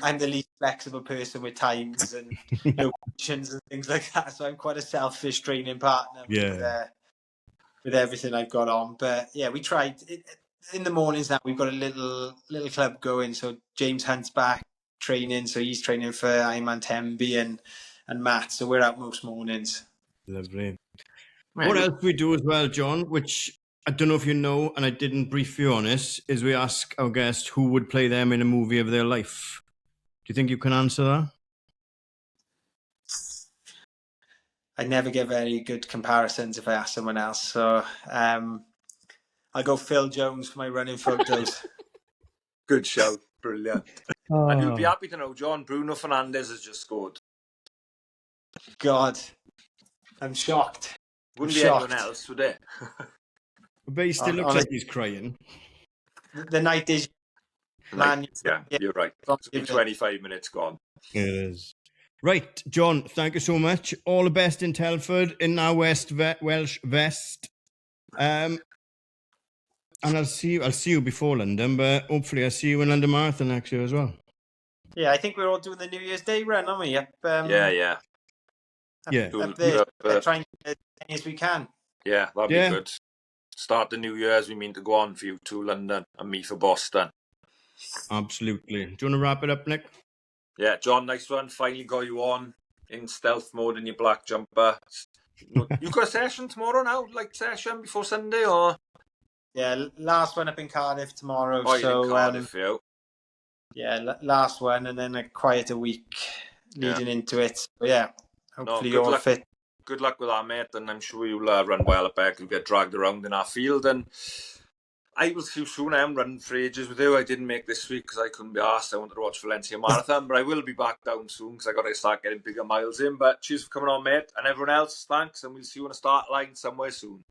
I'm the least flexible person with times and locations and things like that. So I'm quite a selfish training partner with everything I've got on. But we tried in the mornings now. We've got a little club going. So James Hunt's back training, so he's training for Ayman Tembi and Matt. So we're out most mornings. Lovely. What else we do as well, John, which I don't know if you know, and I didn't brief you on this, is we ask our guest who would play them in a movie of their life. Do you think you can answer that? I never get very good comparisons if I ask someone else. So I'll go Phil Jones for my running photos. Good shout. Brilliant. And you'll be happy to know, John, Bruno Fernandes has just scored. God, I'm shocked. Wouldn't be anyone else, would it? But he still looks like he's crying. The night is... Man, you're right. It's been 25 minutes gone. It is. Right, John, thank you so much. All the best in Telford, in our Welsh Vest. And I'll see you before London, but hopefully I'll see you in London Marathon next year as well. Yeah, I think we're all doing the New Year's Day run, aren't we? Up there, trying to get as many as we can. Yeah, that'd be good. Start the new year as we mean to go on for you to London and me for Boston. Absolutely. Do you want to wrap it up, Nick? Yeah, John, nice one. Finally got you on in stealth mode in your black jumper. You got a session tomorrow now? Like session before Sunday or? Yeah, last one up in Cardiff tomorrow. Oh, you're in Cardiff, last one, and then a quieter week leading into it. So yeah, hopefully you're all fit. Good luck with that, mate, and I'm sure you'll run well at back. You'll get dragged around in our field, and I will see you soon. I am running for ages with you. I didn't make this week because I couldn't be asked. I wanted to watch Valencia Marathon, but I will be back down soon because I got to start getting bigger miles in. But cheers for coming on, mate, and everyone else, thanks, and we'll see you on a start line somewhere soon.